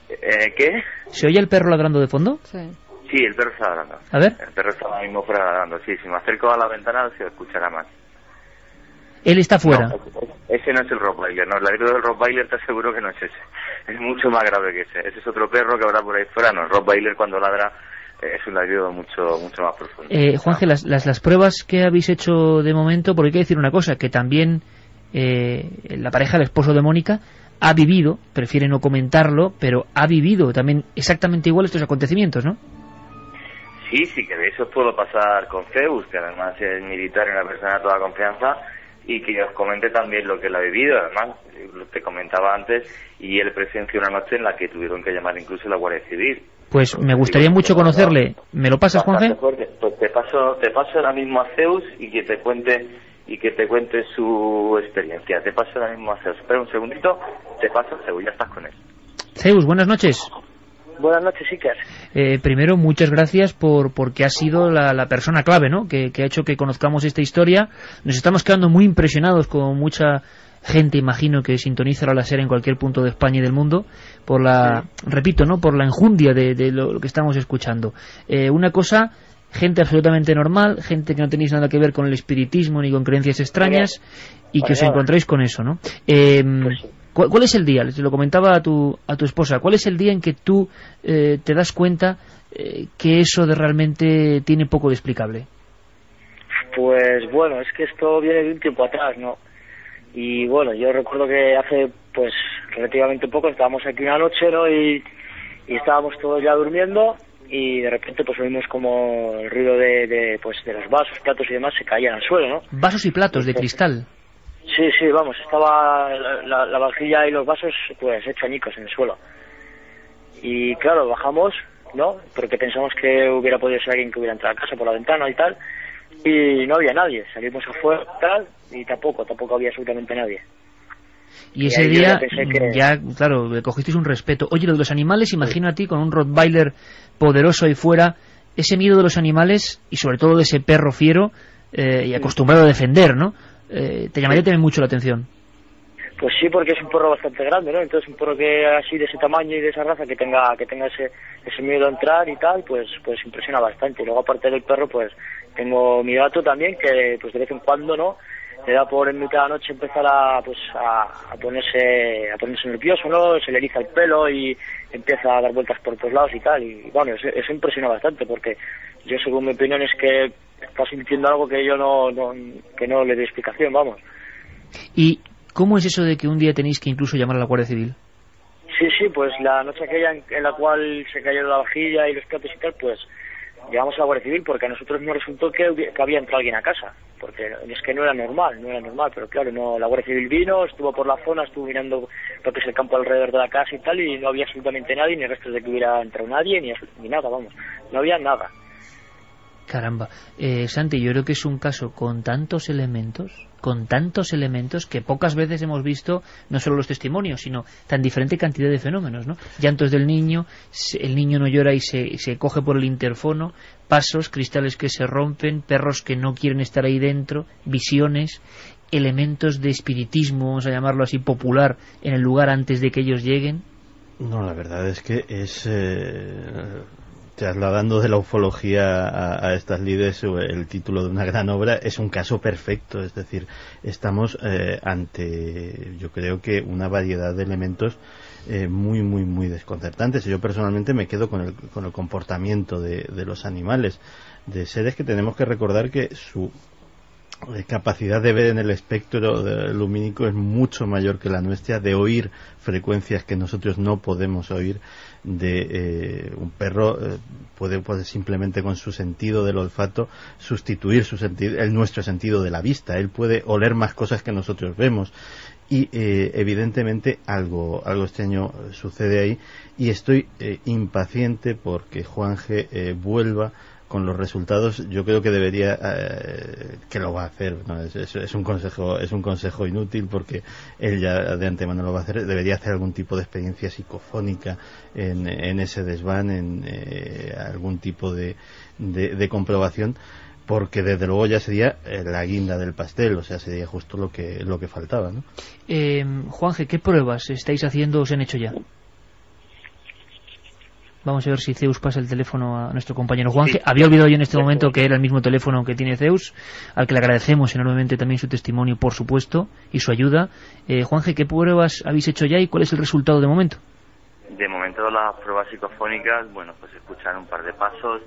¿Qué? ¿Se oye el perro ladrando de fondo? Sí, el perro está ladrando. A ver. El perro está ahora mismo fuera ladrando, sí. Si me acerco a la ventana se escuchará más. Él está fuera. No, ese no es el Rottweiler, no. El ladrido del Rottweiler te aseguro que no es ese. Es mucho más grave que ese. Ese es otro perro que habrá por ahí fuera. No, el Rottweiler cuando ladra es un ladrido mucho más profundo. Juanje, las pruebas que habéis hecho de momento, porque hay que decir una cosa, que también la pareja, el esposo de Mónica, ha vivido, prefiere no comentarlo, pero ha vivido también exactamente igual estos acontecimientos, ¿no? Sí, que de eso os puedo pasar con Zeus, que además es militar y una persona de toda confianza, y que os comente también lo que él ha vivido. Además, te comentaba antes, y él presenció una noche en la que tuvieron que llamar incluso a la Guardia Civil. Pues me gustaría mucho conocerle. ¿Me lo pasas, Juanje? Pues te paso ahora mismo a Zeus y que te cuente su experiencia. Te paso ahora mismo a Zeus. Espera un segundito, te paso a Zeus, ya estás con él. Zeus, buenas noches. Buenas noches, Iker. Primero, muchas gracias porque has sido la persona clave, ¿no? Que ha hecho que conozcamos esta historia. Nos estamos quedando muy impresionados con mucha gente, imagino, que sintoniza la SER en cualquier punto de España y del mundo por repito, ¿no? Por la enjundia de lo que estamos escuchando. Una cosa, gente absolutamente normal, gente que no tenéis nada que ver con el espiritismo ni con creencias extrañas y que os encontráis con eso, ¿no? ¿Cuál es el día? Les lo comentaba a tu esposa. ¿Cuál es el día en que tú te das cuenta que eso realmente tiene poco de explicable? Pues bueno, es que esto viene de un tiempo atrás, ¿no? Y bueno, yo recuerdo que hace pues relativamente poco estábamos aquí una noche, ¿no? Y estábamos todos ya durmiendo y de repente pues oímos como el ruido de los vasos, platos y demás se caían al suelo, ¿no? Vasos y platos de cristal. Sí, vamos, estaba la vajilla y los vasos pues hecho añicos en el suelo. Y claro, bajamos, ¿no? Porque pensamos que hubiera podido ser alguien que hubiera entrado a casa por la ventana y tal, y no había nadie. Salimos afuera tal, y tampoco había absolutamente nadie. Y ese día ya, claro, le cogisteis un respeto. Oye, lo de los animales, imagino a ti con un Rottweiler poderoso ahí fuera, ese miedo de los animales, y sobre todo de ese perro fiero, y acostumbrado a defender, ¿no? Te llamaría también mucho la atención. Pues sí, porque es un perro bastante grande, ¿no? Entonces un perro que así de ese tamaño y de esa raza que tenga ese miedo a entrar y tal, pues impresiona bastante. Y luego aparte del perro, pues tengo mi gato también, que pues de vez en cuando, ¿no? Le da por en mitad de la noche empezar a ponerse nervioso, ¿no? Se le eriza el pelo y empieza a dar vueltas por todos lados y tal. Y bueno, eso impresiona bastante, porque yo, según mi opinión, es que está sintiendo algo que yo no le doy explicación, vamos. ¿Y cómo es eso de que un día tenéis que incluso llamar a la Guardia Civil? Sí, pues la noche aquella en la cual se cayó la vajilla y los platos y tal, pues llamamos a la Guardia Civil porque a nosotros nos resultó que había entrado alguien a casa, porque es que no era normal, pero claro, no, la Guardia Civil vino, estuvo por la zona, estuvo mirando lo que es el campo alrededor de la casa y tal, y no había absolutamente nadie, ni restos de que hubiera entrado nadie, ni nada, vamos, no había nada. Caramba, Santi, yo creo que es un caso con tantos elementos que pocas veces hemos visto no solo los testimonios, sino tan diferente cantidad de fenómenos, ¿no? Llantos del niño, el niño no llora y se coge por el interfono, pasos, cristales que se rompen, perros que no quieren estar ahí dentro, visiones, elementos de espiritismo, vamos a llamarlo así, popular en el lugar antes de que ellos lleguen. No, la verdad es que es... trasladando de la ufología a estas lides el título de una gran obra, es un caso perfecto, es decir, estamos ante, yo creo que una variedad de elementos muy, muy, muy desconcertantes. Yo personalmente me quedo con el comportamiento de los animales, de seres que tenemos que recordar que su capacidad de ver en el espectro lumínico es mucho mayor que la nuestra, de oír frecuencias que nosotros no podemos oír. De un perro puede simplemente con su sentido del olfato sustituir nuestro sentido de la vista. Él puede oler más cosas que nosotros vemos y evidentemente algo extraño sucede ahí, y estoy impaciente porque Juanje vuelva con los resultados. Yo creo que debería, que lo va a hacer, ¿no? Es un consejo inútil, porque él ya de antemano lo va a hacer. Debería hacer algún tipo de experiencia psicofónica en ese desván, en algún tipo de comprobación, porque desde luego ya sería la guinda del pastel, o sea, sería justo lo que faltaba, ¿no? Juanje, ¿qué pruebas estáis haciendo o se han hecho ya? Vamos a ver si Zeus pasa el teléfono a nuestro compañero Juanje. Sí. Había olvidado yo en este momento que era el mismo teléfono que tiene Zeus, al que le agradecemos enormemente también su testimonio, por supuesto, y su ayuda. Juanje, ¿qué pruebas habéis hecho ya y cuál es el resultado de momento? De momento las pruebas psicofónicas, bueno, pues escuchar un par de pasos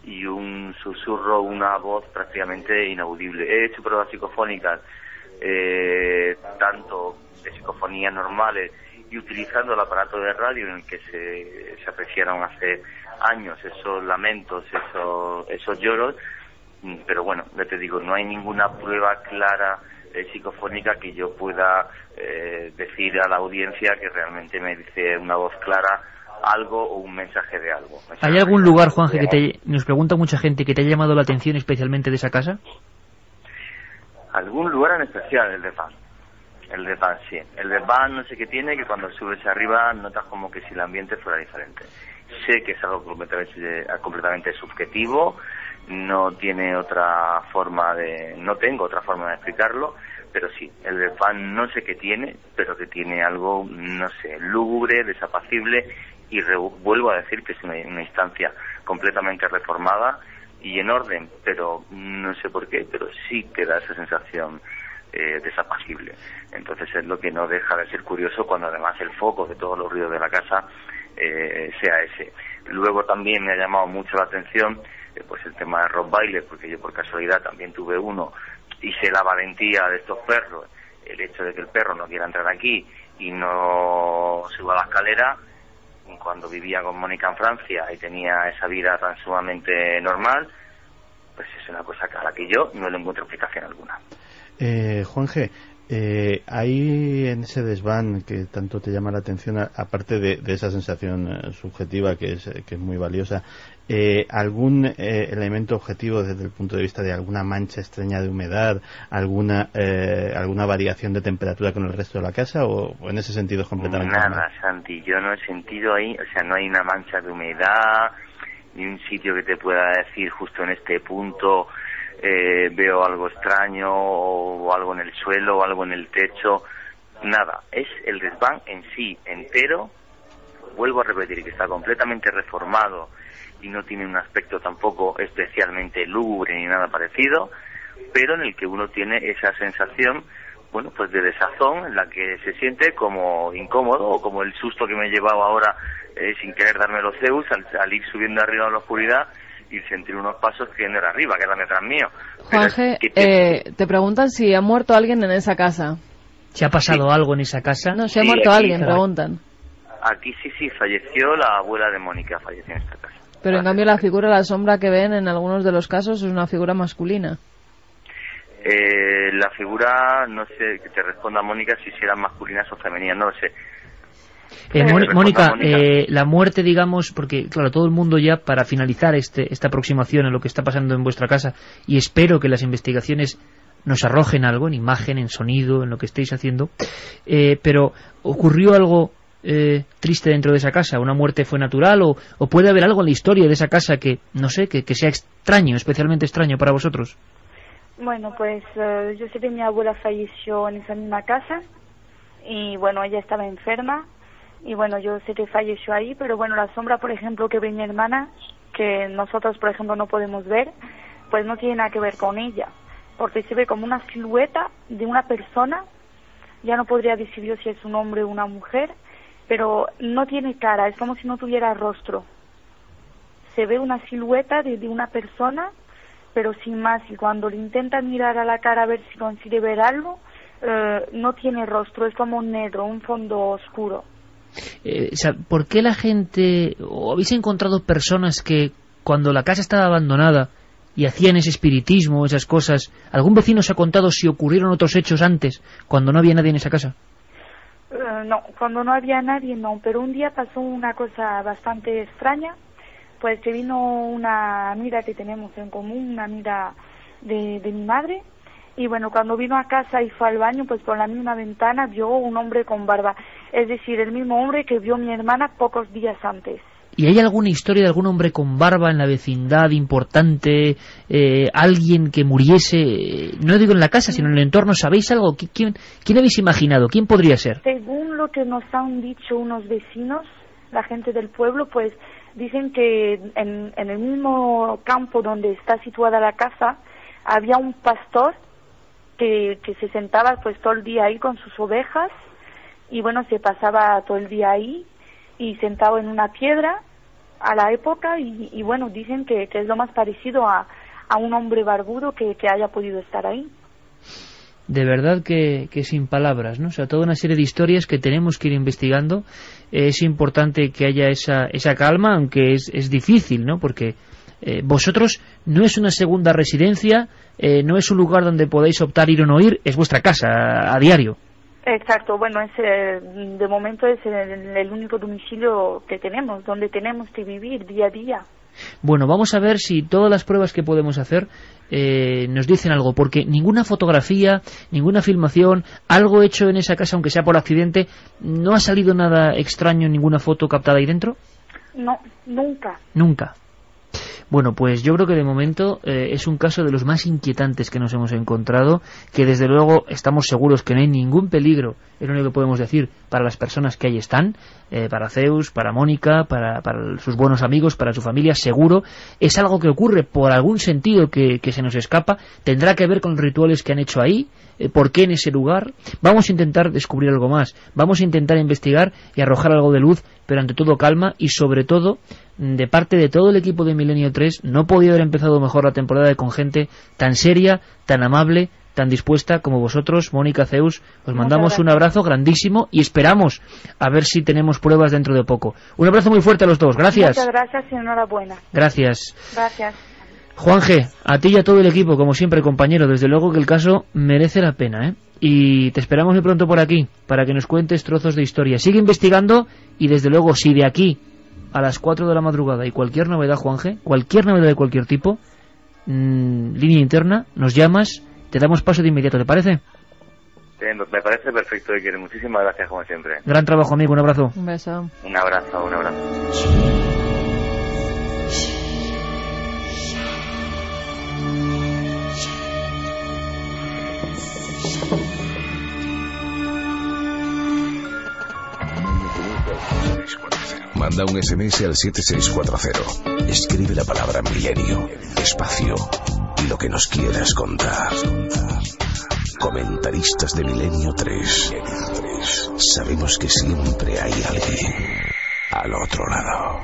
y un susurro, una voz prácticamente inaudible. He hecho pruebas psicofónicas, tanto de psicofonías normales, y utilizando el aparato de radio en el que se apreciaron hace años esos lamentos, esos lloros, pero bueno, ya te digo, no hay ninguna prueba clara psicofónica que yo pueda decir a la audiencia que realmente me dice una voz clara algo o un mensaje de algo. ¿Hay algún lugar, Juanje, que nos pregunta mucha gente, que te haya llamado la atención especialmente de esa casa? ¿Algún lugar en especial? El desván. El desván, sí. El desván no sé qué tiene, que cuando subes arriba notas como que si el ambiente fuera diferente. Sé que es algo completamente subjetivo, no tengo otra forma de explicarlo, pero sí, el desván no sé qué tiene, pero que tiene algo, no sé, lúgubre, desapacible, y vuelvo a decir que es una instancia completamente reformada y en orden, pero no sé por qué, pero sí que da esa sensación desapacible. Entonces es lo que no deja de ser curioso, cuando además el foco de todos los ruidos de la casa sea ese. Luego también me ha llamado mucho la atención pues el tema de Rottweiler, porque yo por casualidad también tuve uno y sé la valentía de estos perros, el hecho de que el perro no quiera entrar aquí y no suba a la escalera. Cuando vivía con Mónica en Francia y tenía esa vida tan sumamente normal, pues es una cosa a la que yo no le encuentro explicación alguna. Juanje, hay en ese desván que tanto te llama la atención, aparte de esa sensación subjetiva que es muy valiosa, algún elemento objetivo desde el punto de vista de alguna mancha extraña de humedad, alguna variación de temperatura con el resto de la casa, o en ese sentido es completamente nada normal? Santi, yo no he sentido ahí, o sea, no hay una mancha de humedad ni un sitio que te pueda decir justo en este punto veo algo extraño o algo en el suelo o algo en el techo, nada. Es el desván en sí entero, vuelvo a repetir, que está completamente reformado y no tiene un aspecto tampoco especialmente lúgubre ni nada parecido, pero en el que uno tiene esa sensación, bueno, pues de desazón, en la que se siente como incómodo, o como el susto que me he llevado ahora sin querer darme los Zeus al ir subiendo arriba en la oscuridad y sentir unos pasos que no era arriba, que eran detrás mío. Juanje, te preguntan si ha muerto alguien en esa casa. ¿Se ha pasado algo en esa casa? No, si ha muerto alguien, preguntan. Aquí sí, falleció la abuela de Mónica, falleció en esta casa. Pero en cambio la figura, la sombra que ven en algunos de los casos es una figura masculina. La figura, no sé, que te responda Mónica si serán masculinas o femeninas, no lo sé. Mónica, la muerte, digamos, porque claro, todo el mundo ya, para finalizar esta aproximación a lo que está pasando en vuestra casa, y espero que las investigaciones nos arrojen algo, en imagen, en sonido, en lo que estéis haciendo, pero ¿ocurrió algo triste dentro de esa casa? ¿Una muerte fue natural? ¿O puede haber algo en la historia de esa casa que, no sé, que sea extraño, especialmente extraño para vosotros? Bueno, pues yo sé que mi abuela falleció en esa misma casa y bueno, ella estaba enferma y bueno, yo sé que falleció ahí, pero bueno, la sombra, por ejemplo, que ve mi hermana, que nosotros, por ejemplo, no podemos ver, pues no tiene nada que ver con ella, porque se ve como una silueta de una persona, ya no podría decir yo si es un hombre o una mujer, pero no tiene cara, es como si no tuviera rostro. Se ve una silueta de una persona, pero sin más, y cuando le intenta mirar a la cara a ver si consigue ver algo, no tiene rostro, es como negro, un fondo oscuro. ¿Por qué la gente, o habéis encontrado personas que cuando la casa estaba abandonada y hacían ese espiritismo, esas cosas, algún vecino os ha contado si ocurrieron otros hechos antes, cuando no había nadie en esa casa? No, cuando no había nadie no, pero un día pasó una cosa bastante extraña. Pues que vino una amiga que tenemos en común, una amiga de mi madre, y bueno, cuando vino a casa y fue al baño, pues por la misma ventana vio un hombre con barba, es decir, el mismo hombre que vio mi hermana pocos días antes. ¿Y hay alguna historia de algún hombre con barba en la vecindad importante, alguien que muriese, no digo en la casa, sino en el entorno? ¿Sabéis algo? ¿Quién habéis imaginado? ¿Quién podría ser? Según lo que nos han dicho unos vecinos, la gente del pueblo, pues dicen que en el mismo campo donde está situada la casa había un pastor que se sentaba pues todo el día ahí con sus ovejas y bueno, se pasaba todo el día ahí y sentado en una piedra a la época y bueno, dicen que es lo más parecido a un hombre barbudo que haya podido estar ahí. De verdad que sin palabras, ¿no? O sea, toda una serie de historias que tenemos que ir investigando. Es importante que haya esa calma, aunque es difícil, ¿no? Porque vosotros no es una segunda residencia, no es un lugar donde podéis optar ir o no ir, es vuestra casa a diario. Exacto, bueno, de momento es el único domicilio que tenemos, donde tenemos que vivir día a día. Bueno, vamos a ver si todas las pruebas que podemos hacer nos dicen algo, porque ninguna fotografía, ninguna filmación, algo hecho en esa casa, aunque sea por accidente, ¿no ha salido nada extraño en ninguna foto captada ahí dentro? No, nunca. Nunca. Bueno, pues yo creo que de momento es un caso de los más inquietantes que nos hemos encontrado, que desde luego estamos seguros que no hay ningún peligro, es lo único que podemos decir, para las personas que ahí están, para Zeus, para Mónica, para sus buenos amigos, para su familia, seguro. Es algo que ocurre por algún sentido que se nos escapa, tendrá que ver con los rituales que han hecho ahí, por qué en ese lugar. Vamos a intentar descubrir algo más, vamos a intentar investigar y arrojar algo de luz, pero ante todo calma y sobre todo, de parte de todo el equipo de Milenio 3, no podía haber empezado mejor la temporada con gente tan seria, tan amable, tan dispuesta como vosotros. Mónica, Zeus, os mandamos un abrazo grandísimo y esperamos a ver si tenemos pruebas dentro de poco. Un abrazo muy fuerte a los dos, gracias. Muchas gracias y enhorabuena. Gracias. Gracias. Juanje, a ti y a todo el equipo, como siempre, compañero, desde luego que el caso merece la pena, ¿eh? Y te esperamos muy pronto por aquí, para que nos cuentes trozos de historia. Sigue investigando y desde luego, si de aquí a las 4 de la madrugada y cualquier novedad, Juanje, cualquier novedad de cualquier tipo, línea interna, nos llamas, te damos paso de inmediato, ¿te parece? Me parece perfecto, Iker. Muchísimas gracias, como siempre. Gran trabajo, amigo, un abrazo. Un beso. Un abrazo, un abrazo. Manda un SMS al 7640. Escribe la palabra milenio, espacio y lo que nos quieras contar. Comentaristas de Milenio 3. Sabemos que siempre hay alguien al otro lado.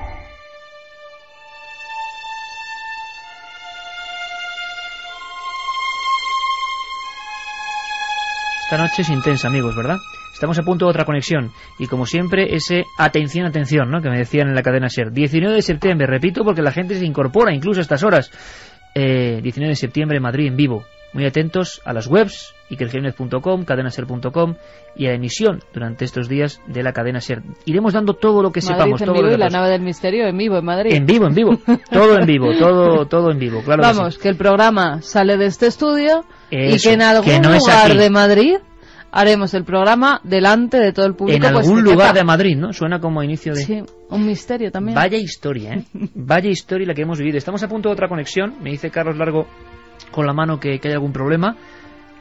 Esta noche es intensa, amigos, ¿verdad? Esta Estamos a punto de otra conexión. Y como siempre, ese atención, atención, ¿no?, que me decían en la cadena SER. 19 de septiembre, repito, porque la gente se incorpora incluso a estas horas. 19 de septiembre, Madrid en vivo. Muy atentos a las webs, ikerjiménez.com, cadenaser.com, y a la emisión durante estos días de la cadena SER. Iremos dando todo lo que Madrid sepamos. En todo vivo lo que y la nave del misterio en vivo en Madrid. En vivo. Todo en vivo, todo en vivo. Claro. Vamos, que el programa sale de este estudio y que en algún no lugar de Madrid haremos el programa delante de todo el público. En algún lugar de Madrid, ¿no? Suena como a inicio de... Sí, un misterio también. Vaya historia, ¿eh? Vaya historia la que hemos vivido. Estamos a punto de otra conexión. Me dice Carlos Largo con la mano que hay algún problema.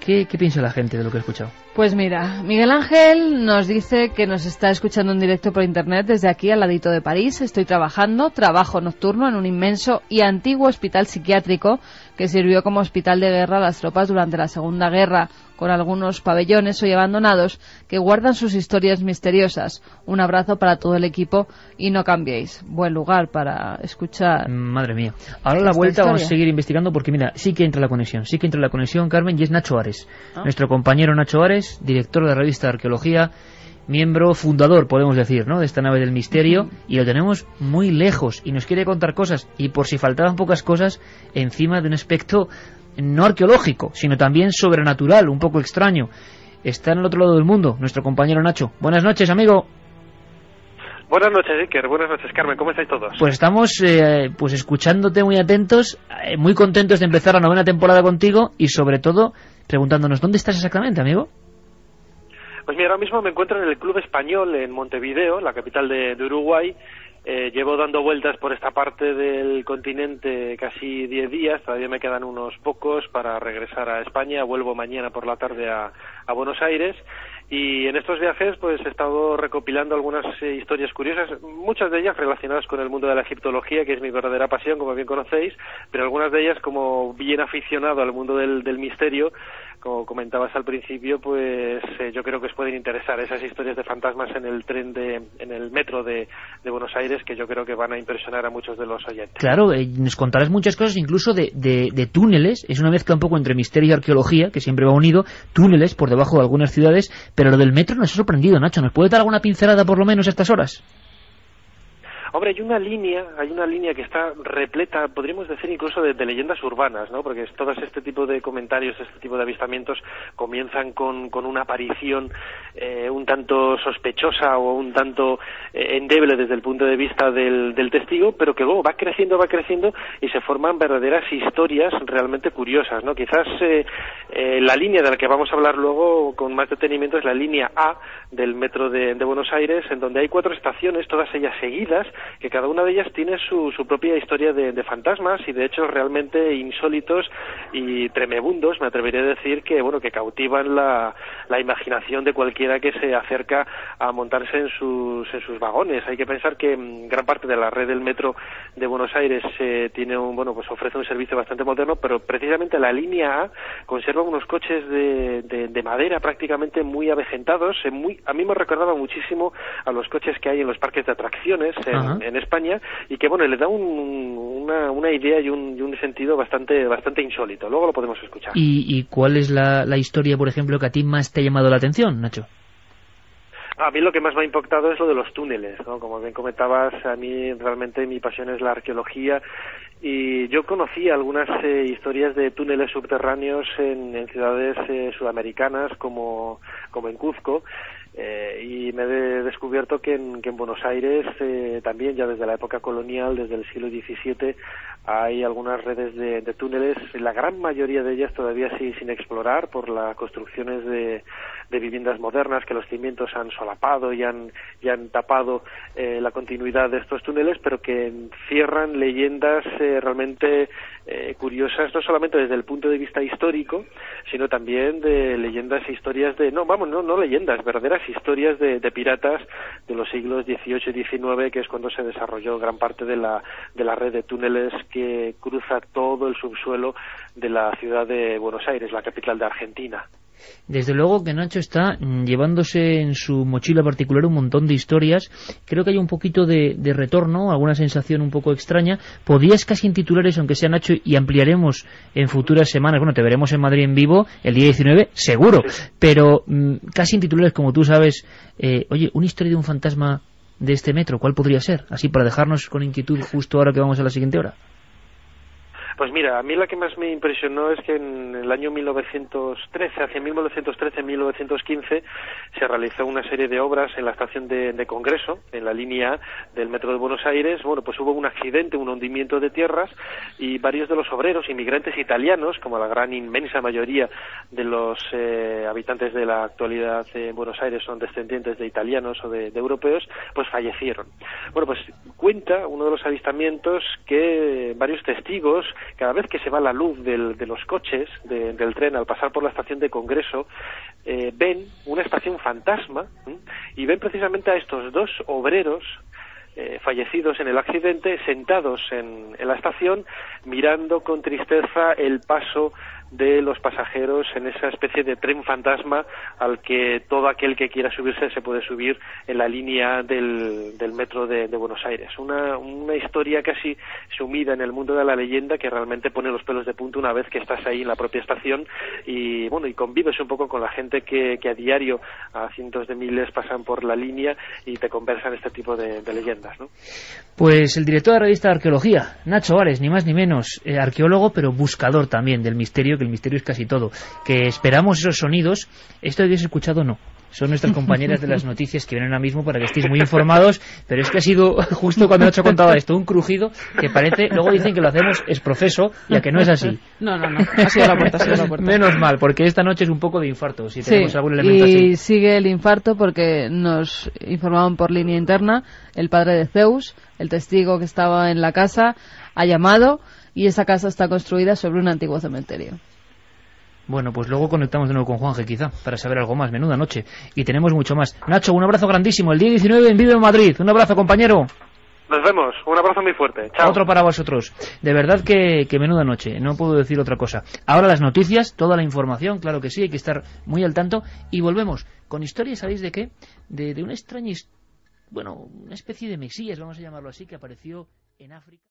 ¿Qué piensa la gente de lo que he escuchado? Pues mira, Miguel Ángel nos dice que nos está escuchando en directo por internet desde aquí al ladito de París. Estoy trabajo nocturno en un inmenso y antiguo hospital psiquiátrico que sirvió como hospital de guerra a las tropas durante la Segunda Guerra, con algunos pabellones hoy abandonados que guardan sus historias misteriosas. Un abrazo para todo el equipo y no cambiéis. Buen lugar para escuchar. Madre mía. Ahora a la vuelta vamos a seguir investigando porque mira, sí que entra la conexión, Carmen, y es Nacho Ares. Nuestro compañero Nacho Ares, director de la revista de Arqueología, miembro fundador, podemos decir, ¿no?, de esta nave del misterio, y lo tenemos muy lejos y nos quiere contar cosas, y por si faltaban pocas cosas, encima de un aspecto no arqueológico, sino también sobrenatural, un poco extraño. Está en el otro lado del mundo, nuestro compañero Nacho. Buenas noches, amigo. Buenas noches, Iker. Buenas noches, Carmen. ¿Cómo estáis todos? Pues estamos pues escuchándote muy atentos, muy contentos de empezar la 9ª temporada contigo y sobre todo preguntándonos, ¿dónde estás exactamente, amigo? Pues mira, ahora mismo me encuentro en el Club Español en Montevideo, la capital de Uruguay. Llevo dando vueltas por esta parte del continente casi 10 días, todavía me quedan unos pocos para regresar a España. Vuelvo mañana por la tarde a Buenos Aires. Y en estos viajes pues he estado recopilando algunas historias curiosas, muchas de ellas relacionadas con el mundo de la egiptología, que es mi verdadera pasión, como bien conocéis, pero algunas de ellas, como bien aficionado al mundo del misterio, como comentabas al principio, pues yo creo que os pueden interesar esas historias de fantasmas en el tren en el metro de Buenos Aires, que yo creo que van a impresionar a muchos de los oyentes. Claro, nos contarás muchas cosas, incluso de túneles. Es una mezcla un poco entre misterio y arqueología, que siempre va unido, túneles por debajo de algunas ciudades, pero lo del metro nos ha sorprendido, Nacho. ¿Nos puede dar alguna pincelada por lo menos a estas horas? Hombre, hay una línea que está repleta, podríamos decir incluso de leyendas urbanas, ¿no? Porque todo este tipo de comentarios, este tipo de avistamientos comienzan con una aparición un tanto sospechosa o un tanto endeble desde el punto de vista del testigo, pero que luego va creciendo y se forman verdaderas historias realmente curiosas, ¿no? Quizás la línea de la que vamos a hablar luego con más detenimiento es la línea A del metro de Buenos Aires, en donde hay 4 estaciones, todas ellas seguidas, que cada una de ellas tiene su propia historia de fantasmas y de hechos realmente insólitos y tremebundos, me atrevería a decir, que bueno, que cautivan la imaginación de cualquiera que se acerca a montarse en sus vagones. Hay que pensar que gran parte de la red del metro de Buenos Aires tiene pues ofrece un servicio bastante moderno, pero precisamente la línea A conserva unos coches de madera prácticamente muy avejentados, a mí me recordaba muchísimo a los coches que hay en los parques de atracciones en España, y que bueno, le da una idea y un sentido bastante insólito. Luego lo podemos escuchar. ¿Y cuál es la historia, por ejemplo, que a ti más te ha llamado la atención, Nacho? A mí lo que más me ha impactado es lo de los túneles, ¿no? Como bien comentabas, a mí realmente mi pasión es la arqueología, y yo conocí algunas historias de túneles subterráneos en ciudades sudamericanas como en Cuzco, y me he descubierto que en Buenos Aires también, ya desde la época colonial, desde el siglo XVII, hay algunas redes de túneles, la gran mayoría de ellas todavía sin explorar por las construcciones de viviendas modernas, que los cimientos han solapado y han tapado la continuidad de estos túneles, pero que encierran leyendas realmente curiosas, no solamente desde el punto de vista histórico, sino también de leyendas e historias no leyendas, verdaderas historias de piratas de los siglos XVIII y XIX, que es cuando se desarrolló gran parte de la red de túneles que cruza todo el subsuelo de la ciudad de Buenos Aires, la capital de Argentina. Desde luego que Nacho está llevándose en su mochila particular un montón de historias. Creo que hay un poquito de retorno, alguna sensación un poco extraña. Podías casi en titulares, aunque sea Nacho, y ampliaremos en futuras semanas. Bueno, te veremos en Madrid en vivo el día 19, seguro. Pero casi en titulares, como tú sabes, oye, una historia de un fantasma de este metro, ¿cuál podría ser? Así para dejarnos con inquietud justo ahora que vamos a la siguiente hora. Pues mira, a mí la que más me impresionó es que en el año 1913, hacia 1913-1915, se realizó una serie de obras en la estación de Congreso, en la línea A del metro de Buenos Aires. Bueno, pues hubo un accidente, un hundimiento de tierras, y varios de los obreros, inmigrantes italianos, como la gran inmensa mayoría de los habitantes de la actualidad en Buenos Aires son descendientes de italianos o de europeos, pues fallecieron. Bueno, pues cuenta uno de los avistamientos que varios testigos, cada vez que se va la luz de los coches del tren al pasar por la estación de Congreso, ven una estación fantasma, y ven precisamente a estos dos obreros fallecidos en el accidente sentados en la estación, mirando con tristeza el paso de los pasajeros en esa especie de tren fantasma al que todo aquel que quiera subirse se puede subir en la línea del metro de Buenos Aires. Una historia casi sumida en el mundo de la leyenda que realmente pone los pelos de punta una vez que estás ahí en la propia estación y bueno, y convives un poco con la gente que a diario a cientos de miles pasan por la línea y te conversan este tipo de leyendas, ¿no? Pues el director de la revista de Arqueología, Nacho Ares, ni más ni menos, arqueólogo pero buscador también del misterio, que el misterio es casi todo, que esperamos esos sonidos. Esto habéis escuchado, no, son nuestras compañeras de las noticias que vienen ahora mismo para que estéis muy informados, pero es que ha sido justo cuando Nacho contaba esto, un crujido que parece, luego dicen que lo hacemos es profeso, ya que no es así. No, ha sido la puerta, Menos mal, porque esta noche es un poco de infarto, si tenemos sí, algún elemento así. Y sigue el infarto porque nos informaban por línea interna, el padre de Zeus, el testigo que estaba en la casa, ha llamado y esa casa está construida sobre un antiguo cementerio. Bueno, pues luego conectamos de nuevo con Juanje, quizá, para saber algo más. Menuda noche. Y tenemos mucho más. Nacho, un abrazo grandísimo. El día 19 en Vive Madrid. Un abrazo, compañero. Nos vemos. Un abrazo muy fuerte. Chao. Otro para vosotros. De verdad que menuda noche. No puedo decir otra cosa. Ahora las noticias, toda la información, claro que sí, hay que estar muy al tanto. Y volvemos con historias, ¿sabéis de qué? De una extraña, bueno, una especie de mesías, vamos a llamarlo así, que apareció en África.